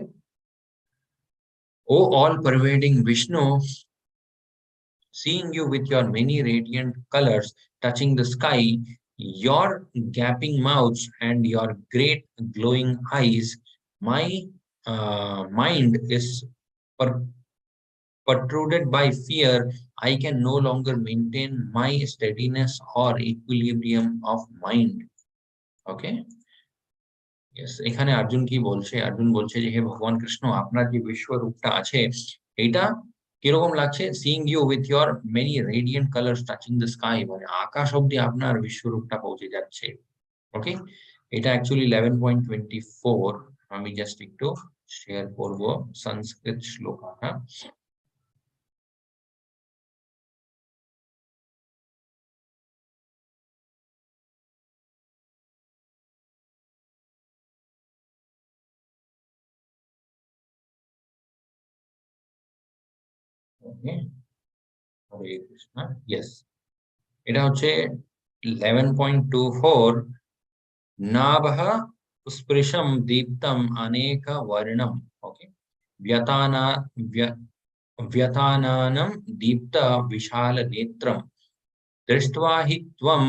oh all pervading Vishnu, seeing you with your many radiant colors touching the sky, your gaping mouths and your great glowing eyes, my mind is protruded by fear. I can no longer maintain my steadiness or equilibrium of mind. Okay, yes, এখানে অর্জুন কি বলছে? অর্জুন বলছে যে হে ভগবান কৃষ্ণ, আপনার যে বিশ্বরূপটা আছে এটা কিরকম লাগছে? Seeing you with your many radiant colours touching the sky, মানে আকাশ অব্দি আপনার বিশ্বরূপটা পৌঁছে যাচ্ছে। ওকে, এটা অ্যাকচুয়ালি 11.24, আমি জাস্ট একটু শেয়ার করব সংস্কৃত শ্লোকটা। ওকে, হরে কৃষ্ণ, ইয়েস, এটা হচ্ছে 11.24, नाभः स्पृशं दीप्तम् अनेक वर्णम। ओके, व्यतानानं दीप्त विशाल नेत्रम, दृष्ट्वा हि त्वं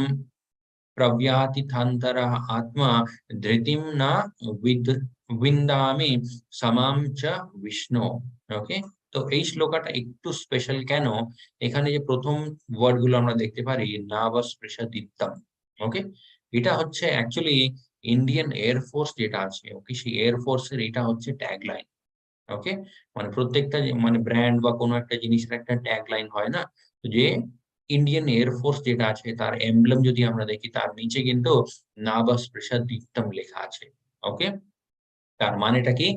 प्रव्यातिथान्तरः आत्मा, धृतिं न विन्दामि समां च विष्णु। ওকে, তো এই শ্লোকটা একটু স্পেশাল কেন? এখানে যে প্রথম ওয়ার্ড গুলো আমরা দেখতে পারি, নাভ স্পৃশ দীপ্তম, ওকে, এটা হচ্ছে অ্যাকচুয়ালি ইন্ডিয়ান এয়ারফোর্স যেটা আছে, ওকে, সেই এয়ারফোর্সের এটা হচ্ছে ট্যাগ লাইন। ওকে, মানে প্রত্যেকটা মানে ব্র্যান্ড বা কোনো একটা জিনিসের একটা ট্যাগ লাইন হয় না, যে ইন্ডিয়ান এয়ারফোর্স যেটা আছে তার এমব্লেম যদি আমরা দেখি, তার নিচে কিন্তু নাভা স্পৃশা দীপ্তম লেখা আছে। ওকে, তার মানেটা কি?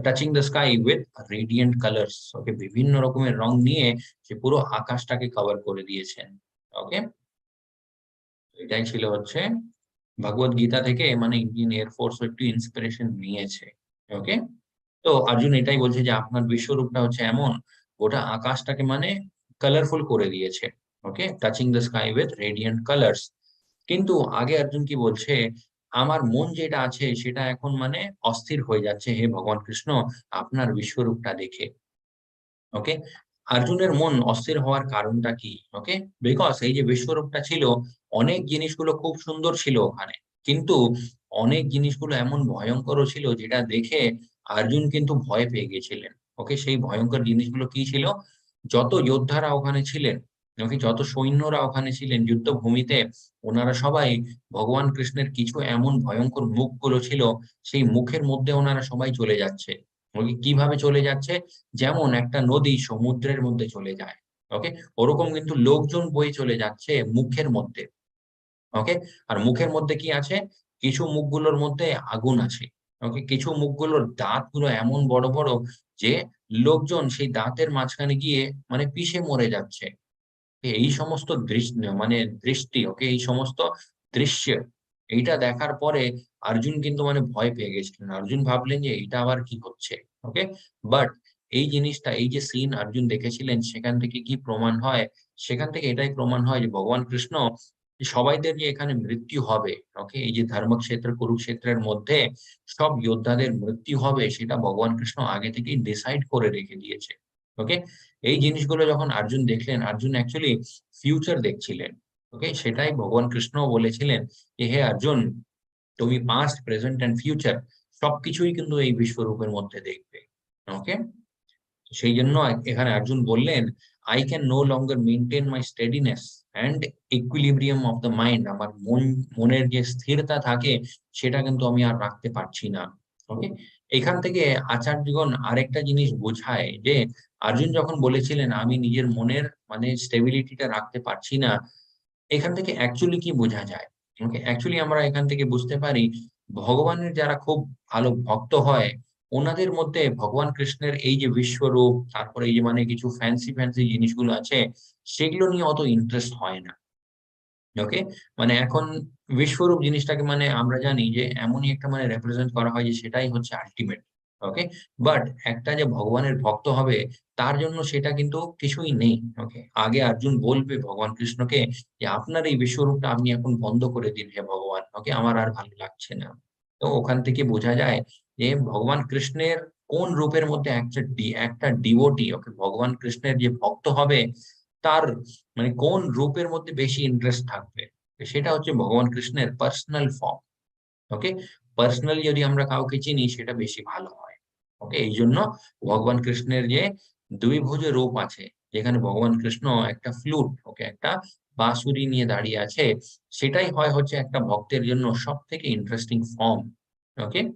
Touching the sky with radiant colours. Okay, বিভিন্ন রকমের রং নিয়ে সে পুরো আকাশটাকে কভার করে দিয়েছেন। ওকে, এটাই ছিল হচ্ছে ভগবত গীতা থেকে, মানে ইন্ডিয়ান এয়ারফোর্স একটু ইন্সপিরেশন নিয়েছে। ওকে, তো অর্জুন এটাই বলছে যে আপনার বিশ্বরূপটা হচ্ছে এমন, গোটা আকাশটাকে মানে কালারফুল করে দিয়েছে। Okay, touching the sky with radiant colours. কিন্তু আগে অর্জুন কি বলছে? আমার মন যেটা আছে সেটা এখন মানে অস্থির হয়ে যাচ্ছে হে ভগবান কৃষ্ণ আপনার বিশ্বরূপটা দেখে। ওকে, অর্জুনের মন অস্থির হওয়ার কারণটা কি? ওকে, বিকজ এই যে বিশ্বরূপটা ছিল, অনেক জিনিসগুলো খুব সুন্দর ছিল ওখানে, কিন্তু অনেক জিনিসগুলো এমন ভয়ঙ্করও ছিল যেটা দেখে অর্জুন কিন্তু ভয় পেয়ে গেছিলেন। ওকে, সেই ভয়ঙ্কর জিনিসগুলো কি ছিল? যত যোদ্ধারা ওখানে ছিলেন, ওকে, যত সৈন্যরা ওখানে ছিলেন যুদ্ধভূমিতে, ওনারা সবাই ভগবান কৃষ্ণের কিছু এমন ভয়ঙ্কর মুখগুলো ছিল, সেই মুখের মধ্যে ওনারা সবাই চলে যাচ্ছে। ওকে, কিভাবে চলে যাচ্ছে? যেমন একটা নদী সমুদ্রের মধ্যে চলে যায়, ওকে, ওরকম কিন্তু লোকজন বয়ে চলে যাচ্ছে মুখের মধ্যে। ওকে, আর মুখের মধ্যে কি আছে? কিছু মুখগুলোর মধ্যে আগুন আছে। ওকে, কিছু মুখগুলোর দাঁতগুলো এমন বড় বড় যে লোকজন সেই দাঁতের মাঝখানে গিয়ে মানে পিষে মরে যাচ্ছে। এই সমস্ত দৃষ্টি, ওকে, এই সমস্ত দৃশ্য, এইটা দেখার পরে অর্জুন কিন্তু মানে ভয় পেয়ে গেছিলেন। অর্জুন ভাবলেন যে এইটা আবার কি হচ্ছে? ওকে, বাট এই জিনিসটা, এই যে সিন অর্জুন দেখেছিলেন, সেখান থেকে কি প্রমাণ হয়? সেখান থেকে এটাই প্রমাণ হয় যে ভগবান কৃষ্ণ সবাইদের যে এখানে মৃত্যু হবে, ওকে, এই যে ধর্মক্ষেত্র কুরুক্ষেত্রের মধ্যে সব যোদ্ধাদের মৃত্যু হবে, সেটা ভগবান কৃষ্ণ আগে থেকেই ডিসাইড করে রেখে দিয়েছে। ওকে, এই জিনিসগুলো যখন অর্জুন দেখলেন, অর্জুন অ্যাকচুয়ালি ফিউচার দেখছিলেন। ওকে, সেটাই ভগবান কৃষ্ণও বলেছিলেন যে, "হে অর্জুন, তুমি পাস্ট, প্রেজেন্ট অ্যান্ড ফিউচার সবকিছুই কিন্তু এই বিশ্বরূপের মধ্যে দেখবে।" ওকে? সেই জন্য এখানে অর্জুন বললেন, "I can no longer maintain my steadiness and equilibrium of the mind." আমার মনের যে স্থিরতা থাকে, সেটা কিন্তু আমি আর রাখতে পারছি না। ওকে? এখান থেকে আচার্যগণ আরেকটা জিনিস বোঝায় যে, অর্জুন যখন বলেছিলেন, "আমি নিজের মনের মানে স্টেবিলিটিটা রাখতে পারছি না", এখান থেকে অ্যাকচুয়ালি কি বোঝা যায়? ওকে, অ্যাকচুয়ালি আমরা এখান থেকে বুঝতে পারি, ভগবানের যারা খুব ভালো ভক্ত হয়, ওনাদের মধ্যে ভগবান কৃষ্ণের এই যে বিশ্বরূপ, তারপরে এই যে মানে কিছু ফ্যান্সি জিনিসগুলো আছে, সেগুলো নিয়ে অত ইন্টারেস্ট হয় না। ওকে? মানে এখন বিশ্বরূপ জিনিসটাকে মানে আমরা জানি যে এমনই একটা মানে রিপ্রেজেন্ট করা হয় যে সেটাই হচ্ছে আল্টিমেট। ওকে? বাট একটা যে ভগবানের ভক্ত হবে, তার জন্য সেটা কিন্তু কিছুই নেই। ওকে? আগে অর্জুন বলবে ভগবান কৃষ্ণকে যে, "আপনার এই বিশ্বরূপটা আপনি এখন বন্ধ করে দিন হে ভগবান। ওকে? আমার আর ভালো লাগছে না।" তো ওখান থেকে বোঝা যায় যে ভগবান কৃষ্ণের কোন রূপের মধ্যে একটা ডিভোটি, ওকে, ভগবান কৃষ্ণের যে ভক্ত হবে, তার মানে কোন রূপের মধ্যে বেশি ইন্টারেস্ট থাকবে? সেটা হচ্ছে ভগবান কৃষ্ণের পার্সোনাল ফর্ম। ওকে? পার্সোনালি যদি আমরা কাউকে চিনি, সেটা বেশি ভালো হয়। ওকে? এইজন্য ভগবান কৃষ্ণের যে ২ ভুজ রূপ আছে, যেখানে ভগবান কৃষ্ণ একটা ফ্লুট, ওকে, একটা বাঁশুরি নিয়ে দাঁড়িয়ে আছে, সেটাই হচ্ছে একটা ভক্তের জন্য সবথেকে interesting form. Okay?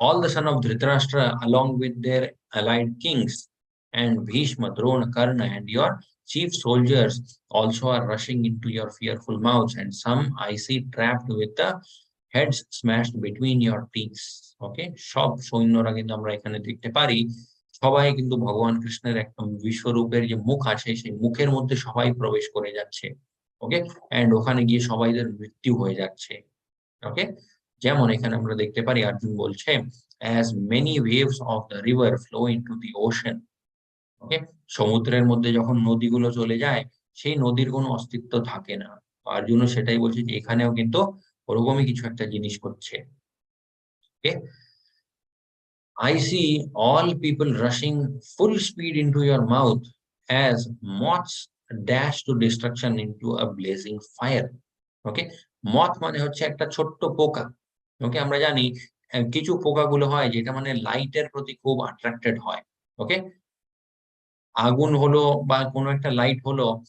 All the son of Dhritarashtra, along with their allied kings, and Bhishma, Drona, Karna, and your chief soldiers also are rushing into your fearful mouths, and some I see trapped with the heads smashed between your teeth. Okay? সব সৈন্যরা কিন্তু আমরা এখানে দেখতে পারি, সবাই কিন্তু ভগবান কৃষ্ণের একদম বিশ্বরূপের যে মুখ আছে, সেই মুখের মধ্যে সবাই প্রবেশ করে যাচ্ছে। ওকে? অ্যান্ড ওখানে গিয়ে সবাইদের মৃত্যু হয়ে যাচ্ছে। ওকে, যেমন এখানে আমরা দেখতে পারি অর্জুন বলছে, as many waves of the river flow into the ocean. ওকে, সমুদ্রের মধ্যে যখন নদীগুলো চলে যায়, সেই নদীর কোনো অস্তিত্ব থাকে না। অর্জুনও সেটাই বলছে যে এখানেও কিন্তু ওরকমই কিছু একটা জিনিস হচ্ছে। ওকে, I see all people rushing full speed into your mouth as moths dash to destruction into a blazing fire. ওকে, মথ মানে হচ্ছে একটা ছোট্ট পোকা। ওকে, আমরা জানি কিছু পোকাগুলো হয় যেটা মানে লাইটের প্রতি খুব অ্যাট্রাক্টেড হয়। ওকে, আগুন হলো বা কোনো একটা লাইট হলো,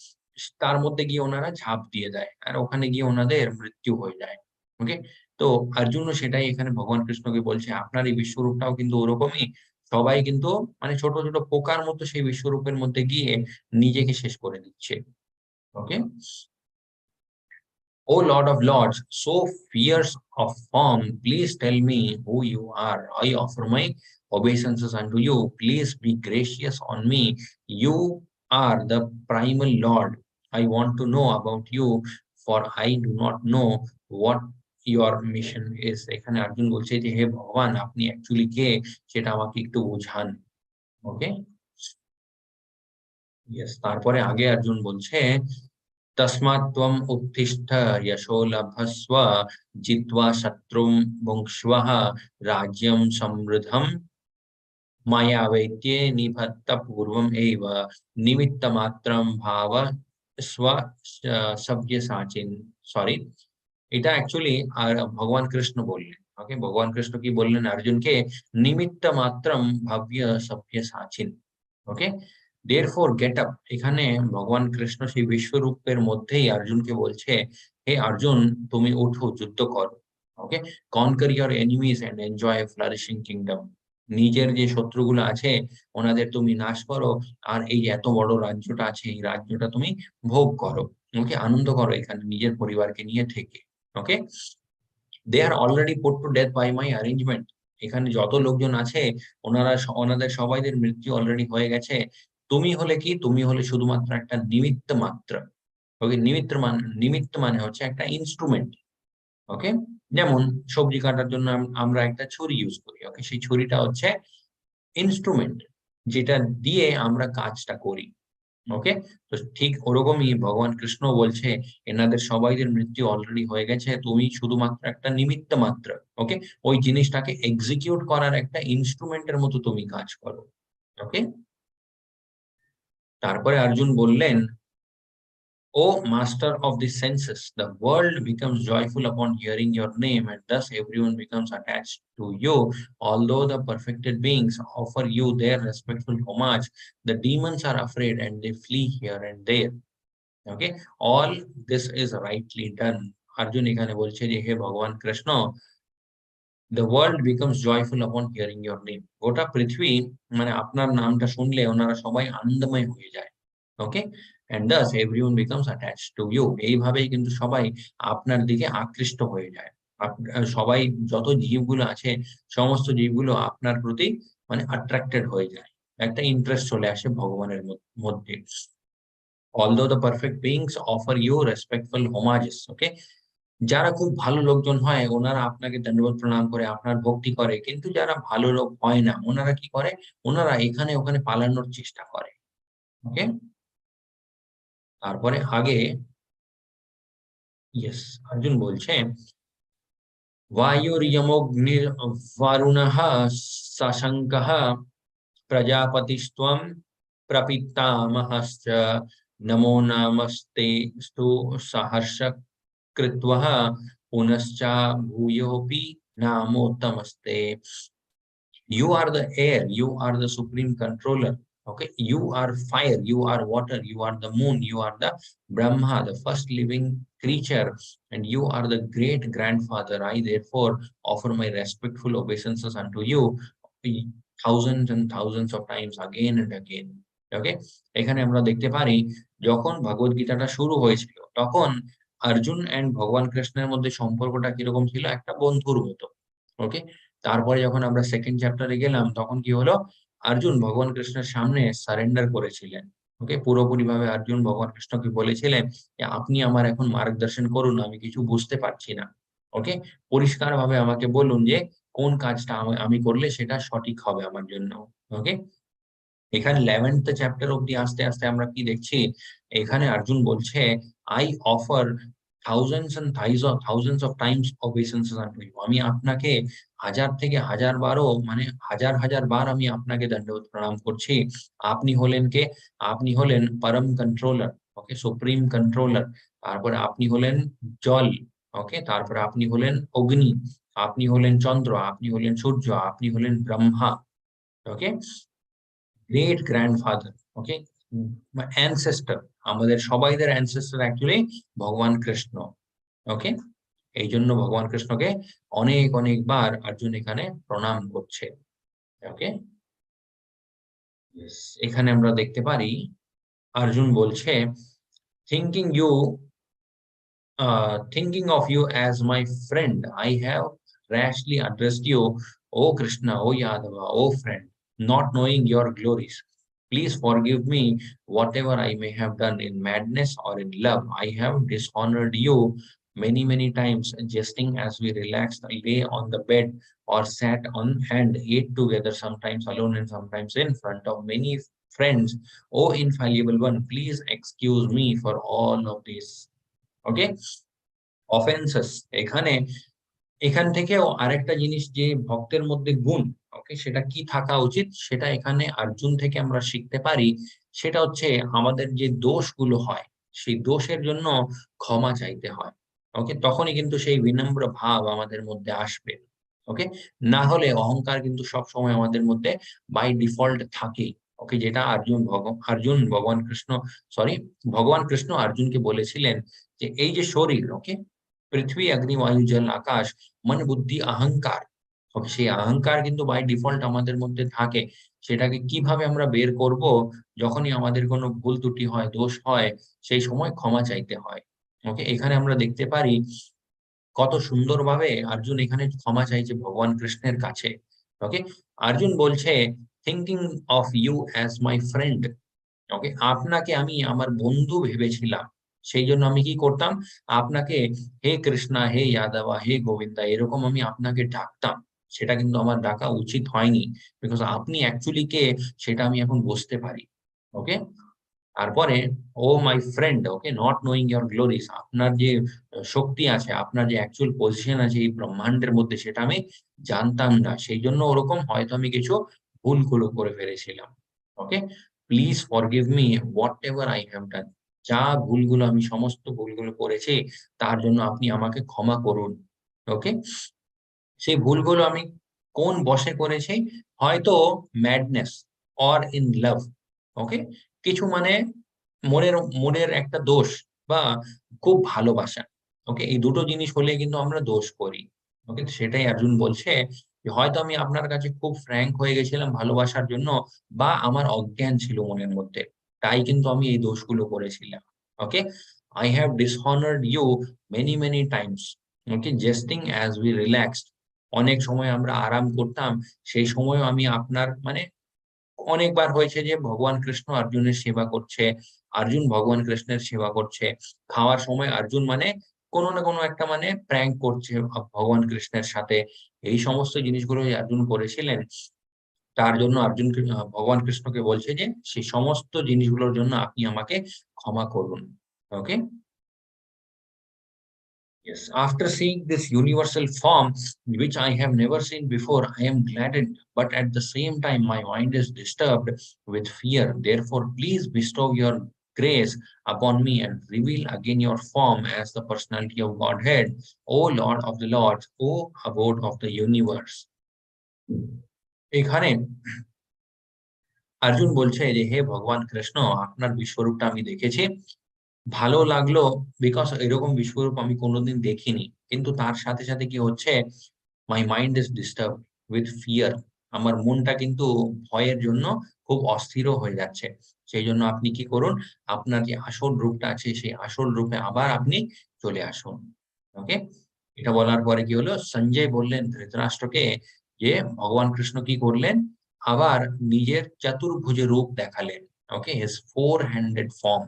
তার মধ্যে গিয়ে ওনারা ঝাঁপ দিয়ে দেয়। আর ওখানে গিয়ে ওনাদের মৃত্যু হয়ে যায়। ওকে? তো অর্জুনও সেটাই এখানে ভগবান কৃষ্ণকে বলছে, আপনার এই বিশ্বরূপটাও কিন্তু ওরকমই। সবাই কিন্তু মানে ছোট পোকার মতো সেই বিশ্বরূপের মধ্যে গিয়ে নিজেকে শেষ করে দিচ্ছে। ওকে? O Lord of Lords, so fierce of form, please tell me who you are. I offer my obeisances unto you. Please be gracious on me. You are the primal Lord. I want to know about you, for I do not know what your mission is. এখানে অর্জুন বলছে যে হে ভগবান, আপনি actually কে সেটা আমাকে একটু বোঝান। ওকে? Yes, তারপরে আগে অর্জুন বলছে, तस्मात् त्वम् उत्तिष्ठ यशो लभस्व जित्वा शत्रुं भुङ्क्ष्वः राज्यं समृद्धं मया वैद्ये निबध्य पूर्वम् एव निमित्तमात्रं भाव स्व सव्यसाचिन्। সরি, এটা অ্যাকচুয়ালি আর ভগবান কৃষ্ণ বললেন। ওকে, ভগবান কৃষ্ণ কি বললেন অর্জুনকে? নিমিত্ত মাত্রম ভাব্য সব্যসাচিন। ওকে, Therefore get up, এখানে ভগবান কৃষ্ণ সেই বিশ্বরূপের মধ্যেই অর্জুনকে বলছে, হে অর্জুন তুমি ওঠো, যুদ্ধ করো। ওকে, conquer your enemies and enjoy a flourishing kingdom, নিজের যে শত্রুগুলো আছে ওনাদের তুমি নাশ করো, আর এই যে এত বড় রাজ্যটা আছে এই রাজ্যটা তুমি ভোগ করো। ওকে, আনন্দ করো এখানে নিজের পরিবারকে নিয়ে থেকে। ওকে, they are already put to death by my arrangement, এখানে যত লোকজন আছে ওনাদের সবাইদের মৃত্যু অলরেডি হয়ে গেছে। তুমি হলে কি, তুমি হলে শুধুমাত্র একটা নিমিত্ত মাত্র। ওকে, নিমিত্ত মানে হচ্ছে একটা ইনস্ট্রুমেন্ট। ওকে, যেমন সবজি কাটার জন্য আমরা একটা ছুরি ইউজ করি। ওকে, সেই ছুরিটা হচ্ছে ইনস্ট্রুমেন্ট, যেটা দিয়ে আমরা কাজটা করি। ওকে, তো ঠিক ওরকমই ভগবান কৃষ্ণ বলছে এনাদের সবাইদের মৃত্যু অলরেডি হয়ে গেছে, তুমি শুধুমাত্র একটা নিমিত্ত মাত্র। ওকে, ওই জিনিসটাকে এক্সিকিউট করার একটা ইনস্ট্রুমেন্টের মতো তুমি কাজ করো। ওকে, তারপরে অর্জুন বললেন, O master of the senses, the world becomes joyful upon hearing your name, and thus everyone becomes attached to you. Although the perfected beings offer you their respectful homage, the demons are afraid and they flee here and there. Okay, all this is rightly done. Arjun এখানে বলছে যে হে ভগবান Krishna, the world becomes joyful upon hearing your name, গোটা পৃথিবী মানে আপনার নামটা শুনলে ওনারা সবাই আনন্দময় হয়ে যায়। ওকে, and thus everyone becomes attached to you, এইভাবেই কিন্তু সবাই আপনার দিকে আকৃষ্ট হয়ে যায়। সবাই যত জীবগুলো আছে সমস্ত জীবগুলো আপনার প্রতি মানে অ্যাট্রাক্টেড হয়ে যায়, একটা ইন্টারেস্ট চলে আসে ভগবানের মধ্যে। although the perfect beings offer you respectful homages, okay, যারা খুব ভালো লোকজন হয় ওনারা আপনাকে দণ্ডবত প্রণাম করে আপনার ভক্তি করে, কিন্তু যারা ভালো লোক হয় না ওনারা কি করে, ওনারা এখানে ওখানে পালানোর চেষ্টা করে। ওকে, তারপরে আগে ইয়েস অর্জুন বলছে, वायुर्यमोऽग्निर् वरुणः शशाङ्कः प्रजापतिस्त्वं प्रपितामहश्च नमो नमस्तेऽस्तु सहर्ष कृत्वः पुनश्च भूयोऽपि नामोत्तमस्ते। You are the air, you are the supreme controller. Okay, you are fire, you are water, you are the moon, you are the Brahma, the first living creature, and you are the great grandfather. I therefore offer my respectful obeisances unto you thousands and thousands of times again and again. Okay, এখানে আমরা দেখতে পারি যখন ভগবত গীতাটা শুরু হয়েছিল তখন Arjun and ভগবান কৃষ্ণের মধ্যে সম্পর্কটা কিরকম ছিল, একটা বন্ধুর মতো। ওকে, তারপরে যখন আমরা সেকেন্ড চ্যাপ্টারে গেলাম তখন কি হলো, অর্জুন ভগবান কৃষ্ণের সামনে সারেন্ডার করেছিলেন। ওকে, পুরোপুরি ভাবে অর্জুন ভগবান কৃষ্ণকে বলেছিলেন যে আপনি আমার এখন মার্গদর্শন করুন, আমি কিছু বুঝতে পারছি না। ওকে, পরিষ্কার ভাবে আমাকে বলুন যে কোন কাজটা আমি করলে সেটা সঠিক হবে আমার জন্য। ওকে, এখানে 11th চ্যাপ্টার অব্দি আস্তে আস্তে আমরা কি দেখছি, এখানে অর্জুন বলছে I offer thousands of Times obeisances unto you, আমি আপনাকে হাজার থেকে হাজার বারও মানে হাজার হাজার বার আমি আপনাকে দণ্ডবত প্রণাম করছি। আপনি হলেন কে, আপনি হলেন পরম কন্ট্রোলার। ওকে, সুপ্রিম কন্ট্রোলার। তারপরে আপনি হলেন জল। ওকে, তারপরে আপনি হলেন অগ্নি, আপনি হলেন চন্দ্র, আপনি হলেন সূর্য, আপনি হলেন ব্রহ্মা। ওকে, গ্রেট গ্র্যান্ডফাদার। ওকে, অ্যানসেস্টর, আমাদের সবাইদের অ্যানসেস্টর অ্যাকচুয়ালি ভগবান কৃষ্ণ। ওকে, এই জন্য ভগবান কৃষ্ণকে অনেক অনেকবার অর্জুন এখানে প্রণাম করছে। ওকে, এখানে আমরা দেখতে পারি অর্জুন বলছে, thinking you thinking of you as my friend, I have rashly addressed you, O Krishna, O Yadava, O friend, not knowing your glories. Please forgive me whatever I may have done in madness or in love. I have dishonored you many, many times, jesting as we relaxed, lay on the bed or sat on and ate together, sometimes alone and sometimes in front of many friends. O infallible one, please excuse me for all of this. Okay, offences, এখানে এখান থেকেও আরেকটা জিনিস যে ভক্তের মধ্যে গুণ, ওকে, সেটা কি থাকা উচিত সেটা এখানে অর্জুন থেকে আমরা শিখতে পারি। সেটা হচ্ছে আমাদের যে দোষগুলো হয় সেই দোষের জন্য ক্ষমা চাইতে হয়। ওকে, তখনই কিন্তু সেই বিনম্র ভাব আমাদের মধ্যে আসবে। ওকে, না হলে অহংকার কিন্তু সব সময় আমাদের মধ্যে বাই ডিফল্ট থাকেই। ওকে, যেটা অর্জুন ভগবান কৃষ্ণ, সরি, ভগবান কৃষ্ণ অর্জুনকে বলেছিলেন যে এই যে শরীর, ওকে, পৃথিবী, অগ্নি, বায়ু, জল, আকাশ, মন, বুদ্ধি, অহংকার, ওকে, সেই অহংকার কিন্তু বাই ডিফল্ট আমাদের মধ্যে থাকে। সেটাকে কিভাবে আমরা বের করব? যখনই আমাদের কোনো ভুল ত্রুটি হয়, দোষ হয়, সেই সময় ক্ষমা চাইতে হয়। ওকে, এখানে আমরা দেখতে পারি কত সুন্দরভাবে অর্জুন এখানে ক্ষমা চাইছে ভগবান কৃষ্ণের কাছে। ওকে, অর্জুন বলছে, thinking of you as my friend, okay, আপনাকে আমি আমার বন্ধু ভেবেছিলাম, সেই জন্য আমি কি করতাম, আপনাকে হে কৃষ্ণা, হে যাদবা, হে গোবিন্দা এরকম আমি আপনাকে ডাকতাম। সেটা কিন্তু আমার ডাকা উচিত হয়নি, বিকজ আপনি অ্যাকচুয়ালি কে সেটা আমি এখন বুঝতে পারি। ওকে, তারপরে oh my friend, okay, not knowing your glories, আপনার যে শক্তি আছে, আপনার যে অ্যাকচুয়াল পজিশন আছে এই ব্রহ্মাণ্ডের মধ্যে, সেটা আমি জানতাম না, সেই জন্য ওরকম হয়তো আমি কিছু ভুলগুলো করে ফেলেছিলাম। Okay, please forgive me whatever I have done, যা ভুলগুলো আমি সমস্ত ভুলগুলো করেছি তার জন্য আপনি আমাকে ক্ষমা করুন। ওকে, সেই ভুলগুলো আমি কোন বশে করেছি? হয়তো ম্যাডনেস অর ইন লাভ, ওকে, কিছু মানে মনের মনের একটা দোষ, বা খুব ভালোবাসা। ওকে, এই দুটো জিনিস হলে কিন্তু আমরা দোষ করি। ওকে, সেটাই অর্জুন বলছে যে হয়তো আমি আপনার কাছে খুব ফ্র্যাঙ্ক হয়ে গেছিলাম ভালোবাসার জন্য, বা আমার অজ্ঞান ছিল মনের মধ্যে, তাই কিন্তু আমি এই দোষগুলো করেছিলাম। Okay, I have dishonoured you many many times, okay, jesting as we relaxed, অনেক সময় আমরা আরাম করতাম, সেই সময়ও আমি আপনার মানে অনেকবার হয়েছে যে ভগবান কৃষ্ণ অর্জুনের সেবা করছে, অর্জুন ভগবান কৃষ্ণের সেবা করছে। খাওয়ার সময় অর্জুন মানে কোনো না কোনো একটা মানে প্র্যাঙ্ক করছে ভগবান কৃষ্ণের সাথে। এই সমস্ত জিনিসগুলো অর্জুন করেছিলেন, তার জন্য অর্জুন ভগবান কৃষ্ণকে বলছে যে সেই সমস্ত জিনিসগুলোর জন্য আপনি আমাকে ক্ষমা করুন। ওকে, yes, after seeing this universal form, which I have never seen before, I am gladdened, but at the same time, my mind is disturbed with fear. Therefore, please bestow your grace upon me and reveal again your form as the personality of Godhead, O Lord of the Lords, O abode of the universe. এখানে অর্জুন বলছে যে হে ভগবান কৃষ্ণ, আপনার বিশ্বরূপটা আমি দেখেছি, ভালো লাগলো, because এরকম বিশ্বরূপ আমি কোনোদিন দেখিনি। কিন্তু তার সাথে সাথে কি হচ্ছে, my mind is disturb with fear, আমার মনটা কিন্তু ভয়ের জন্য খুব অস্থিরও হয়ে যাচ্ছে। সেই জন্য আপনি কি করুন, আপনার যে আসল রূপটা আছে সেই আসল রূপে আবার আপনি চলে আসুন। ওকে, এটা বলার পরে কি হলো, সঞ্জয় বললেন ধৃতরাষ্ট্রকে যে ভগবান কৃষ্ণ কি করলেন, আবার নিজের চতুর্ভুজ রূপ দেখালেন। ওকে, হিজ ফোর হ্যান্ডেড ফর্ম।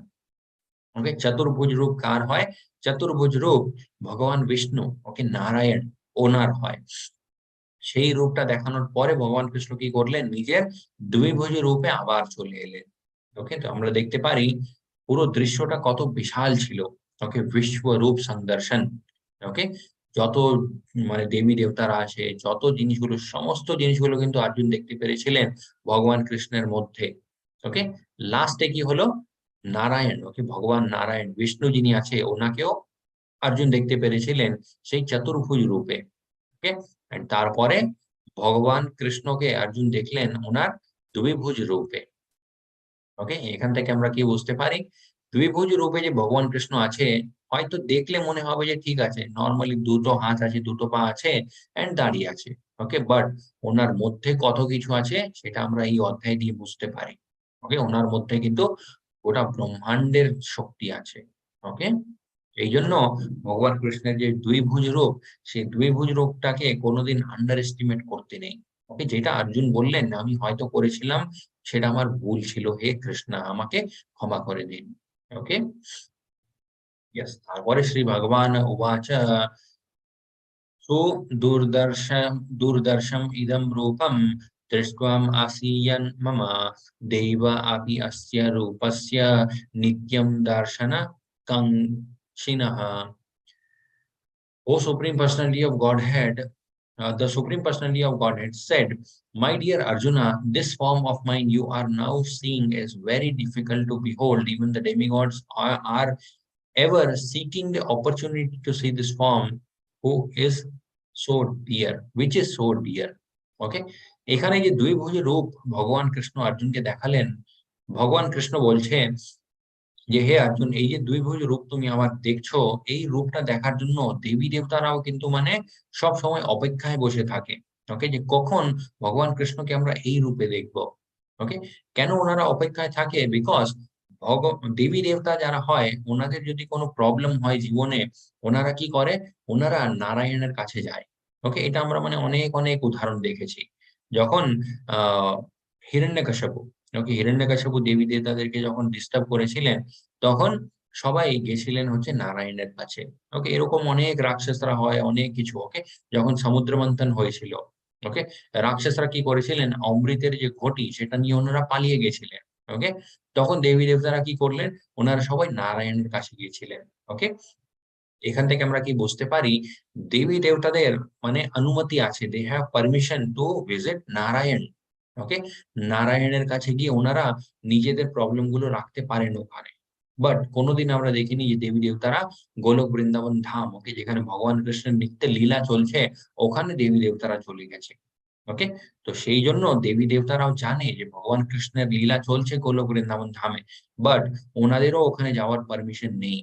ওকে, চতুর্ভুজ রূপ কার হয়? চতুর্ভুজ রূপ ভগবান বিষ্ণু, ওকে, নারায়ণ, ওনার হয়। সেই রূপটা দেখানোর পরে ভগবান কৃষ্ণ কি করলেন, নিজের দ্বিভুজ রূপে আবার চলে এলেন। ওকে, তো আমরা দেখতে পারি পুরো দৃশ্যটা কত বিশাল ছিল। ওকে, বিশ্বরূপ সংদর্শন। ওকে, যত মানে দেবী দেবতারা আছে, যত জিনিসগুলো, সমস্ত জিনিসগুলো কিন্তু অর্জুন দেখতে পেরেছিলেন ভগবান কৃষ্ণের মধ্যে। ওকে, লাস্টে কি হলো, নারায়ণ, ওকে, ভগবান নারায়ণ, বিষ্ণু যিনি আছে ওনাকেও অর্জুন দেখতে পেরেছিলেন সেই চতুর্ভুজ রূপে। ওকে, এন্ড তারপরে ভগবান কৃষ্ণকে অর্জুন দেখলেন ওনার দ্বিভুজ রূপে। ওকে, এখান থেকে আমরা কি বুঝতে পারি, দ্বিভুজ রূপে যে ভগবান কৃষ্ণ আছে, হয়তো দেখলে মনে হবে যে ঠিক আছে, নর্মালি দুটো হাত আছে, দুটো পা আছে, এন্ড দাঁড়িয়ে আছে। ওকে, বাট ওনার মধ্যে কত কিছু আছে সেটা আমরা এই অধ্যায় দিয়ে বুঝতে পারি। ওকে, ওনার মধ্যে কিন্তু গোটা ব্রহ্মাণ্ডের শক্তি আছে। ওকে, এই জন্য ভগবান কৃষ্ণের যে দ্বিভুজ রূপ, সেই দ্বিভুজ রূপটাকে কোনোদিন আন্ডার এস্টিমেট করতে নেই। ওকে, যেটা অর্জুন বললেন আমি হয়তো করেছিলাম, সেটা আমার ভুল ছিল, হে কৃষ্ণা আমাকে ক্ষমা করে দিন। ওকে, ইয়েস, তারপরে শ্রী ভগবান উবাচ, সু দুর্দর্শম ইদম রূপম দৃष्ट्वाम आसीयन मम देव अपि अस्य रूपस्य नित्यं दर्शन कांक्षिणः। O Supreme Personality of Godhead, the Supreme Personality of Godhead said, my dear Arjuna, this form of mine you are now seeing is very difficult to behold. Even the demigods are ever seeking the opportunity to see this form, who is so dear, which is so dear. ওকে, এখানে যে দুই ভুজ রূপ ভগবান কৃষ্ণ অর্জুনকে দেখালেন, ভগবান কৃষ্ণ বলছে যে হে অর্জুন, এই যে দুই ভুজ রূপ তুমি আমার দেখছো, এই রূপটা দেখার জন্য দেবী দেবতারাও কিন্তু মানে সব সময় অপেক্ষায় বসে থাকে। ওকে, যে কখন ভগবান কৃষ্ণকে আমরা এই রূপে দেখবো। ওকে, কেন ওনারা অপেক্ষায় থাকে? বিকজ দেবী দেবতা যারা হয়, ওনাদের যদি কোনো প্রবলেম হয় জীবনে, ওনারা কি করে? ওনারা নারায়ণের কাছে যায়। ওকে, এটা আমরা মানে অনেক অনেক উদাহরণ দেখেছি। যখন আহ হিরণ্যকশিপু, ওকে, হিরণ্যকশিপু দেবী দেবতাদেরকে যখন ডিস্টার্ব করেছিলেন, তখন সবাই গেছিলেন হচ্ছে নারায়ণের কাছে। ওকে, এরকম অনেক রাক্ষসরা হয়, অনেক কিছু। ওকে, যখন সমুদ্র মন্থন হয়েছিল, ওকে, রাক্ষসরা কি করেছিলেন? অমৃতের যে ঘটি, সেটা নিয়ে ওনারা পালিয়ে গেছিলেন। ওকে, তখন দেবী দেবতারা কি করলেন? ওনারা সবাই নারায়ণের কাছে গিয়েছিলেন। ওকে, এখান থেকে আমরা কি বুঝতে পারি? দেবী দেবতাদের মানে অনুমতি আছে, they have permission to visit Narayan. Okay, নারায়ণের কাছে গিয়ে ওনারা নিজেদের প্রবলেম গুলো রাখতে পারেন ওখানে। বাট কোনোদিন আমরা দেখিনি যে দেবী দেবতারা গোলক বৃন্দাবন ধাম, ওকে, যেখানে ভগবান কৃষ্ণের নিত্য লীলা চলছে, ওখানে দেবী দেবতারা চলে গেছে। ওকে, তো সেই জন্য দেবী দেবতারাও জানে যে ভগবান কৃষ্ণের লীলা চলছে গোলক বৃন্দাবন ধামে, বাট ওনাদেরও ওখানে যাওয়ার পারমিশন নেই।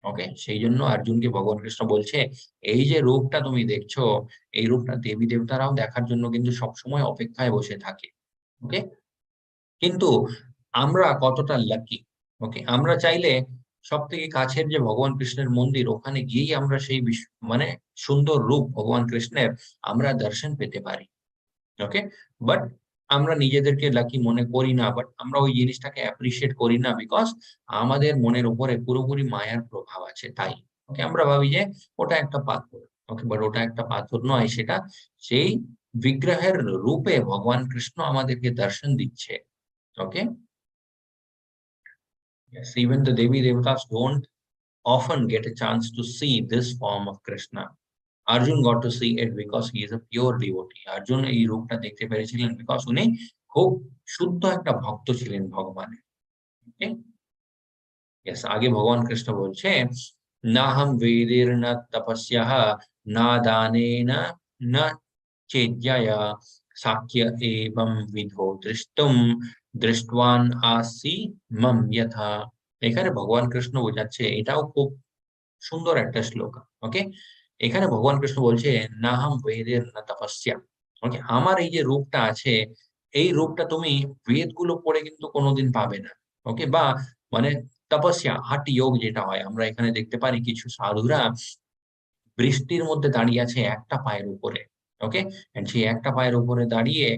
ওকে, সেই জন্য অর্জুনকে ভগবান কৃষ্ণ বলছে, এই যে রূপটা তুমি দেখছো, এই রূপটা দেবী দেবতারাও দেখার জন্য কিন্তু সবসময় অপেক্ষায় বসে থাকে। ওকে, কিন্তু আমরা কতটা লাকি? ওকে, আমরা চাইলে সব থেকে কাছের যে ভগবান কৃষ্ণের মন্দির, ওখানে গিয়েই আমরা সেই মানে সুন্দর রূপ ভগবান কৃষ্ণের আমরা দর্শন পেতে পারি। ওকে, বাট আমরা নিজেদেরকে লাকি মনে করি না, বাট আমরা ওই জিনিসটাকে অ্যাপ্রিসিয়েট করি না, বিকজ আমাদের মনের উপরে পুরোপুরি মায়ার প্রভাব আছে তাই। ওকে, আমরা ভাবি যে ওটা একটা পাথর। ওকে, বাট ওটা একটা পাথর নয়, সেটা সেই বিগ্রহের রূপে ভগবান কৃষ্ণ আমাদেরকে দর্শন দিচ্ছে। ওকে, yes, even the devi devatas don't often get a chance to see this form of Krishna. Arjun got to see it because he is a pure devotee. Arjun এই রূপটা দেখতে পেরেছিলেন বিকজ উনি খুব শুদ্ধ একটা ভক্ত ছিলেন ভগবানের। Okay? Yes, আগে ভগবান কৃষ্ণ বলছে, না হাম বেদের না তপস্যাহ না দানেন না চেজ্ঞয়া সাক্ষ্য এবং বিধো দৃষ্টম দৃষ্টওয়ান আসি মম যথা। এখানে ভগবান কৃষ্ণ বোঝাচ্ছে, এটাও খুব সুন্দর একটা শ্লোক। ওকে, এখানে ভগবান কৃষ্ণ বলছে, না হাম বেদের না তপস্যা। ওকে, আমার এই যে রূপটা আছে, এই রূপটা তুমি বেদ গুলো পড়ে কিন্তু কোনোদিন পাবে না। ওকে, বা মানে তপস্যা হাট যোগ যেটা হয়, আমরা এখানে দেখতে পারি কিছু সাধুরা বৃষ্টির মধ্যে দাঁড়িয়ে আছে একটা পায়ের উপরে। ওকে, সেই একটা পায়ের উপরে দাঁড়িয়ে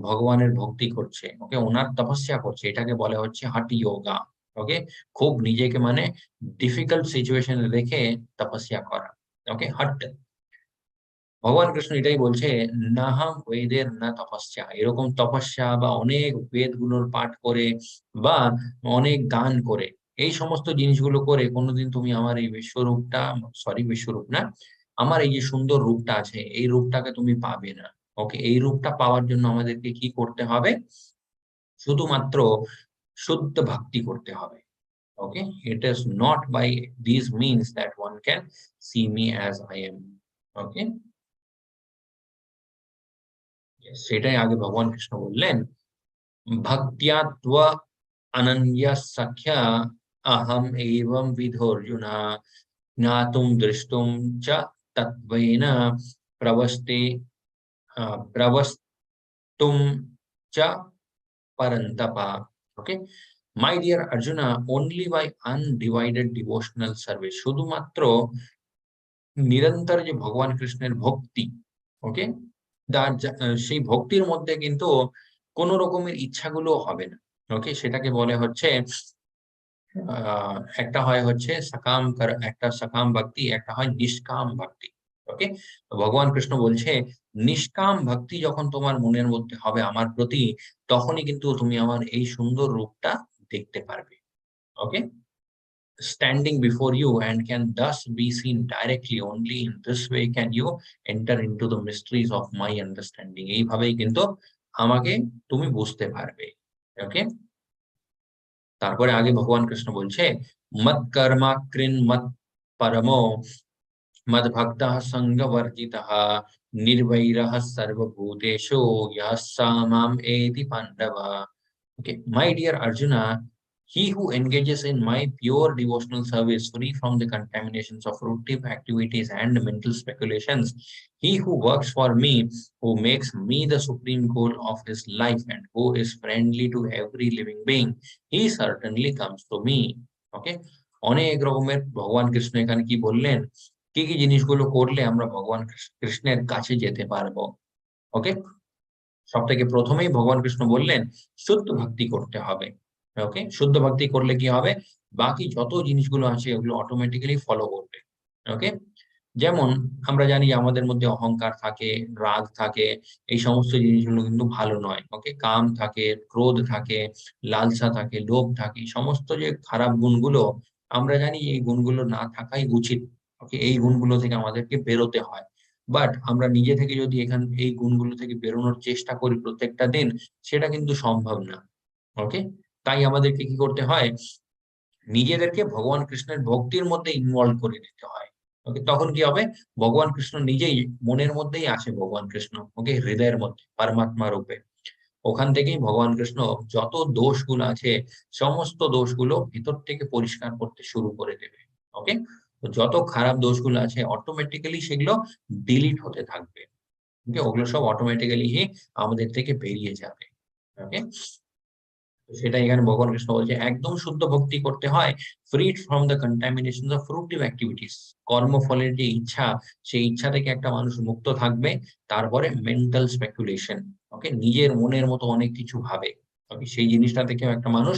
ভগবানের ভক্তি করছে। ওকে, ওনার তপস্যা করছে, এটাকে বলে হচ্ছে হাট যোগা। ওকে, খুব নিজেকে মানে ডিফিকাল্ট সিচুয়েশনে রেখে তপস্যা করা। ওকে, হাট। ভগবান কৃষ্ণ এটাই বলছে, নাহম বেদের না তপস্যা। এরকম তপস্যা বা অনেক বেদ গুলোর পাঠ করে বা অনেক গান করে, এই সমস্ত জিনিসগুলো করে কোনোদিন তুমি আমার এই বিশ্বরূপটা, সরি বিশ্বরূপ না, আমার এই যে সুন্দর রূপটা আছে, এই রূপটাকে তুমি পাবে না। ওকে, এই রূপটা পাওয়ার জন্য আমাদেরকে কি করতে হবে? শুধুমাত্র শুদ্ধ ভক্তি করতে হবে। ওকে, it is not by these means that one can see me as I am. ওকে, সেটাই আগে ভগবান কৃষ্ণ বললেন, ভক্তিয়া ত্ব অনন্যা সখ্যা অহম এবং বিধোর্জুনা জ্ঞাতুম দ্রষ্টুম চ তত্ত্বেন প্রবস্তে প্রবস্তুম চ পরন্তপা। Okay, my dear Arjuna, only by undivided devotional service, শুধুমাত্র নিরন্তর যে ভগবান কৃষ্ণের ভক্তি, ওকে, সেই ভক্তির মধ্যে কিন্তু কোন রকমের ইচ্ছাগুলো হবে না। ওকে, সেটাকে বলে হচ্ছে একটা হয় হচ্ছে সকাম একটা সকাম ভক্তি, একটা হয় নিষ্কাম ভক্তি। ওকে, ভগবান কৃষ্ণ বলছে, নিষ্কাম ভক্তি যখন তোমার মনের মধ্যে হবে আমার প্রতি, তখনই কিন্তু তুমি আমার এই সুন্দর রূপটা দেখতে পারবে। ওকে, standing before you and can thus be seen directly. Only in this way can you enter into the mysteries of my understanding. এইভাবেই কিন্তু আমাকে তুমি বুঝতে পারবে। ওকে, তারপরে আগে ভগবান কৃষ্ণ বলছে, মত কর্মা কৃন মত পরমো মদ ভক্তঃ সঙ্গ বর্জিতঃ निर्वैरः सर्वभूतेषु यः स माम् एति Pandava. Okay, my dear Arjuna, he who engages in my pure devotional service, free from the contaminations of fruitive activities and mental speculations, he who works for me, who makes me the supreme goal of his life, and who is friendly to every living being, he certainly comes to me. Okay, অনেক রকমের ভগবান কৃষ্ণ এখানে কি বললেন, কি কি জিনিসগুলো করলে আমরা ভগবান কৃষ্ণের কাছে যেতে পারবো। ওকে, সব থেকে প্রথমেই ভগবান কৃষ্ণ বললেন শুদ্ধ ভক্তি করতে হবে। ওকে, শুদ্ধ ভক্তি করলে কি হবে, বাকি যত জিনিসগুলো আছে ওগুলো অটোমেটিক্যালি ফলো করবে। ওকে, যেমন আমরা জানি যে আমাদের মধ্যে অহংকার থাকে, রাগ থাকে, এই সমস্ত জিনিসগুলো কিন্তু ভালো নয়। ওকে, কাম থাকে, ক্রোধ থাকে, লালসা থাকে, লোভ থাকে, সমস্ত যে খারাপ গুণগুলো আমরা জানি এই গুণগুলো না থাকাই উচিত। ওকে, এই গুণগুলো থেকে আমাদেরকে বেরোতে হয়। বাট আমরা নিজে থেকে যদি এই গুণগুলো থেকে বেরোনোর চেষ্টা করি প্রত্যেকটা দিন, সেটা কিন্তু সম্ভব না। ওকে, তাই আমাদেরকে কি করতে হয়, নিজেদেরকে ভগবান কৃষ্ণের ভক্তির মধ্যে ইনভলভ করে দিতে হয়। ওকে, তখন কি হবে, ভগবান কৃষ্ণ নিজেই মনের মধ্যেই আছে, ভগবান কৃষ্ণ ওকে হৃদয়ের মধ্যে পরমাত্মা রূপে। ওখান থেকেই ভগবান কৃষ্ণ যত দোষগুলো আছে সমস্ত দোষগুলো ভিতর থেকে পরিষ্কার করতে শুরু করে দেবে। ওকে, তো যত খারাপ দোষগুলো আছে অটোমেটিক্যালি সেগুলো ডিলিট হতে থাকবে। ওকে, ওগুলো সব অটোমেটিক্যালি আমাদের থেকে বেরিয়ে যাবে। ওকে, সেটা এখানে ভগবান কৃষ্ণ বলছে একদম শুদ্ধ ভক্তি করতে হয়, free from the contamination of fruitive activities. কর্মফলের যে ইচ্ছা, সেই ইচ্ছা থেকে একটা মানুষ মুক্ত থাকবে। তারপরে মেন্টাল স্পেকুলেশন, ওকে, নিজের মনের মতো অনেক কিছু ভাবে, ওকে, সেই জিনিসটা থেকেও একটা মানুষ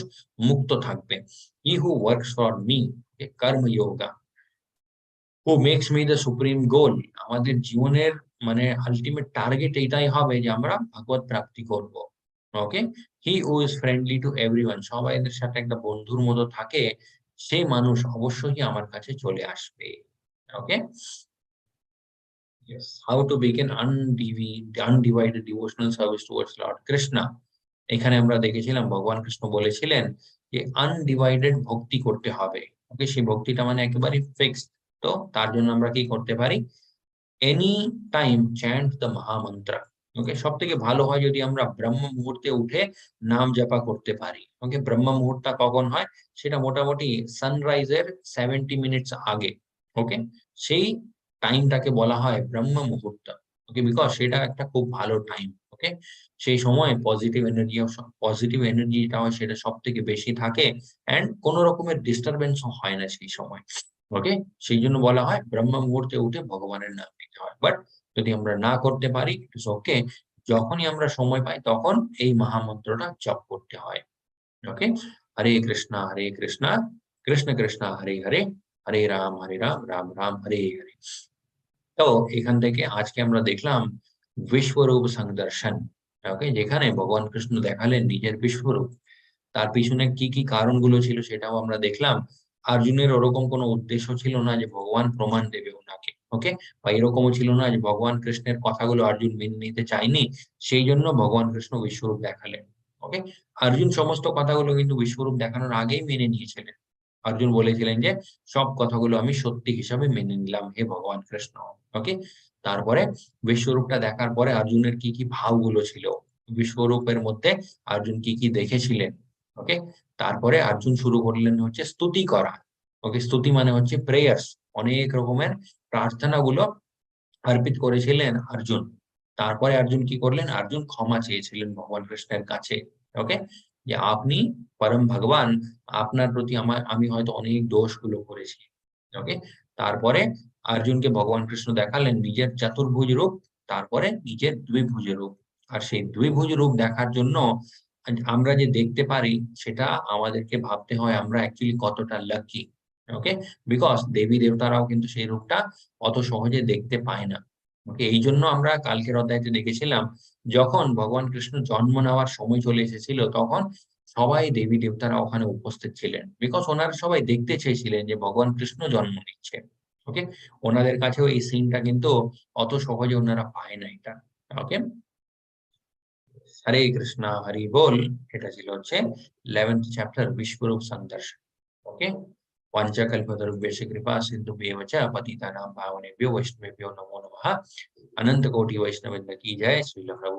মুক্ত থাকবে। He who works for me, karma yoga, who makes me the supreme goal. আমাদের জীবনের মানে আলটিমেট টার্গেট এটাই হবে যে আমরা ভগবত প্রাপ্তি করব। Okay, he who is friendly to everyone, সবাইদের সাথে একটা বন্ধুর মতো থাকে, সেই মানুষ অবশ্যই আমার কাছে চলে আসবে। ওকে, yes, how to begin undivided devotional service towards Lord Krishna. এখানে আমরা দেখেছিলাম ভগবান কৃষ্ণ বলেছিলেন যে আনডিভাইডেড ভক্তি করতে হবে। ওকে, সেই ভক্তিটা মানে একেবারে ফিক্সড। তো তার জন্য আমরা কি করতে পারি, এনি টাইম চ্যান্ট দ্য মহামন্ত্র। ওকে, সব থেকে ভালো হয় যদি আমরা ব্রহ্ম মুহূর্তে উঠে নাম জপা করতে পারি। ওকে, ব্রহ্ম মুহূর্তটা কখন হয়, সেটা মোটামুটি সানরাইজের 70 মিনিটস আগে। ওকে, সেই টাইমটাকে বলা হয় ব্রহ্ম মুহূর্ত। ওকে, বিকজ সেটা একটা খুব ভালো টাইম। ওকে, সেই সময় পজিটিভ এনার্জিটা হয় সেটা সব থেকে বেশি থাকে, এন্ড কোন রকমের ডিস্টারবেন্স হয় না সেই সময়। ওকে, সেই জন্য বলা হয় ব্রহ্ম মুহূর্তে উঠে ভগবানের নাম নিতে হয়। বাট যদি আমরা না করতে পারি, ইটস ওকে, যখনই আমরা সময় পাই তখন এই মহামন্ত্রটা জপ করতে হয়। ওকে, হরে কৃষ্ণ কৃষ্ণ কৃষ্ণ হরে হরে, হরে রাম রাম রাম হরে হরে। তো এখান থেকে আজকে আমরা দেখলাম বিশ্বরূপ সংদর্শন। ওকে, যেখানে ভগবান কৃষ্ণ দেখালেন নিজের বিশ্বরূপ, তার পিছনে কি কি কারণগুলো ছিল সেটাও আমরা দেখলাম। অর্জুনের ওরকম কোনো উদ্দেশ্য ছিল না যে ভগবান প্রমাণ দেবে ওনাকে। ওকে, বা এরকমও ছিল না যে ভগবান কৃষ্ণের কথাগুলো অর্জুন মেনে নিতে চায়নি, সেই জন্য ভগবান কৃষ্ণ বিশ্বরূপ দেখালেন। ওকে, অর্জুন সমস্ত কথাগুলো কিন্তু বিশ্বরূপ দেখানোর আগেই মেনে নিয়েছিলেন। অর্জুন বলেছিলেন যে সব কথাগুলো আমি সত্যি হিসাবে মেনে নিলাম হে ভগবান কৃষ্ণ। ওকে, তারপরে বিশ্বরূপটা দেখার পরে অর্জুনের কি কি ভাবগুলো ছিল, বিশ্বরূপের মধ্যে অর্জুন কি কি দেখেছিলেন। ওকে, তারপরে অর্জুন শুরু করলেন হচ্ছে স্তুতি করা। ওকে, স্তুতি মানে হচ্ছে প্রেয়ার্স, অনেক রকমের প্রার্থনাগুলো অর্পিত করেছিলেন অর্জুন। তারপরে অর্জুন কি করলেন, অর্জুন ক্ষমা চেয়েছিলেন ভগবান কৃষ্ণের কাছে। ওকে, যে আপনি পরম ভগবান, আপনার প্রতি আমি হয়তো অনেক দোষগুলো করেছি। ওকে, তারপরে অর্জুনকে ভগবান কৃষ্ণ দেখালেন নিজের চতুর্ভুজ রূপ, তারপরে নিজের দ্বিভুজ রূপ। আর সেই দ্বিভুজ রূপ দেখার জন্য আমরা যে দেখতে পারি সেটা আমাদেরকে ভাবতে হয় আমরা অ্যাকচুয়ালি কতটা লাকি। ওকে, বিকজ দেবী দেবতারাও কিন্তু সেই রূপটা অত সহজে দেখতে পায় না। ওকে, এই জন্য আমরা কালকের অধ্যায়তে দেখেছিলাম যখন ভগবান কৃষ্ণ জন্ম নেওয়ার সময় চলে এসেছিল তখন সবাই দেবী দেবতারা ওখানে উপস্থিত ছিলেন, বিকজ ওনারা সবাই দেখতে চেয়েছিলেন যে ভগবান কৃষ্ণ জন্ম নিচ্ছে। ওকে, ওনাদের কাছেও এই সিনটা কিন্তু অত সহজে ওনারা পায় না এটা। ওকে, হরে কৃষ্ণ হরি বল। এটা ছিল হচ্ছে 11th চ্যাপ্টার বিশ্বরূপ সংদর্শন। ওকে, वाञ्छाकल्पतरुभ्यश्च कृपा सिन्धुभ्येव च पतितानां पावनेभ्यो वैष्णवेभ्यो नमो नमः। अनंत कोटि वैष्णववृंद की जय। श्रील प्रभु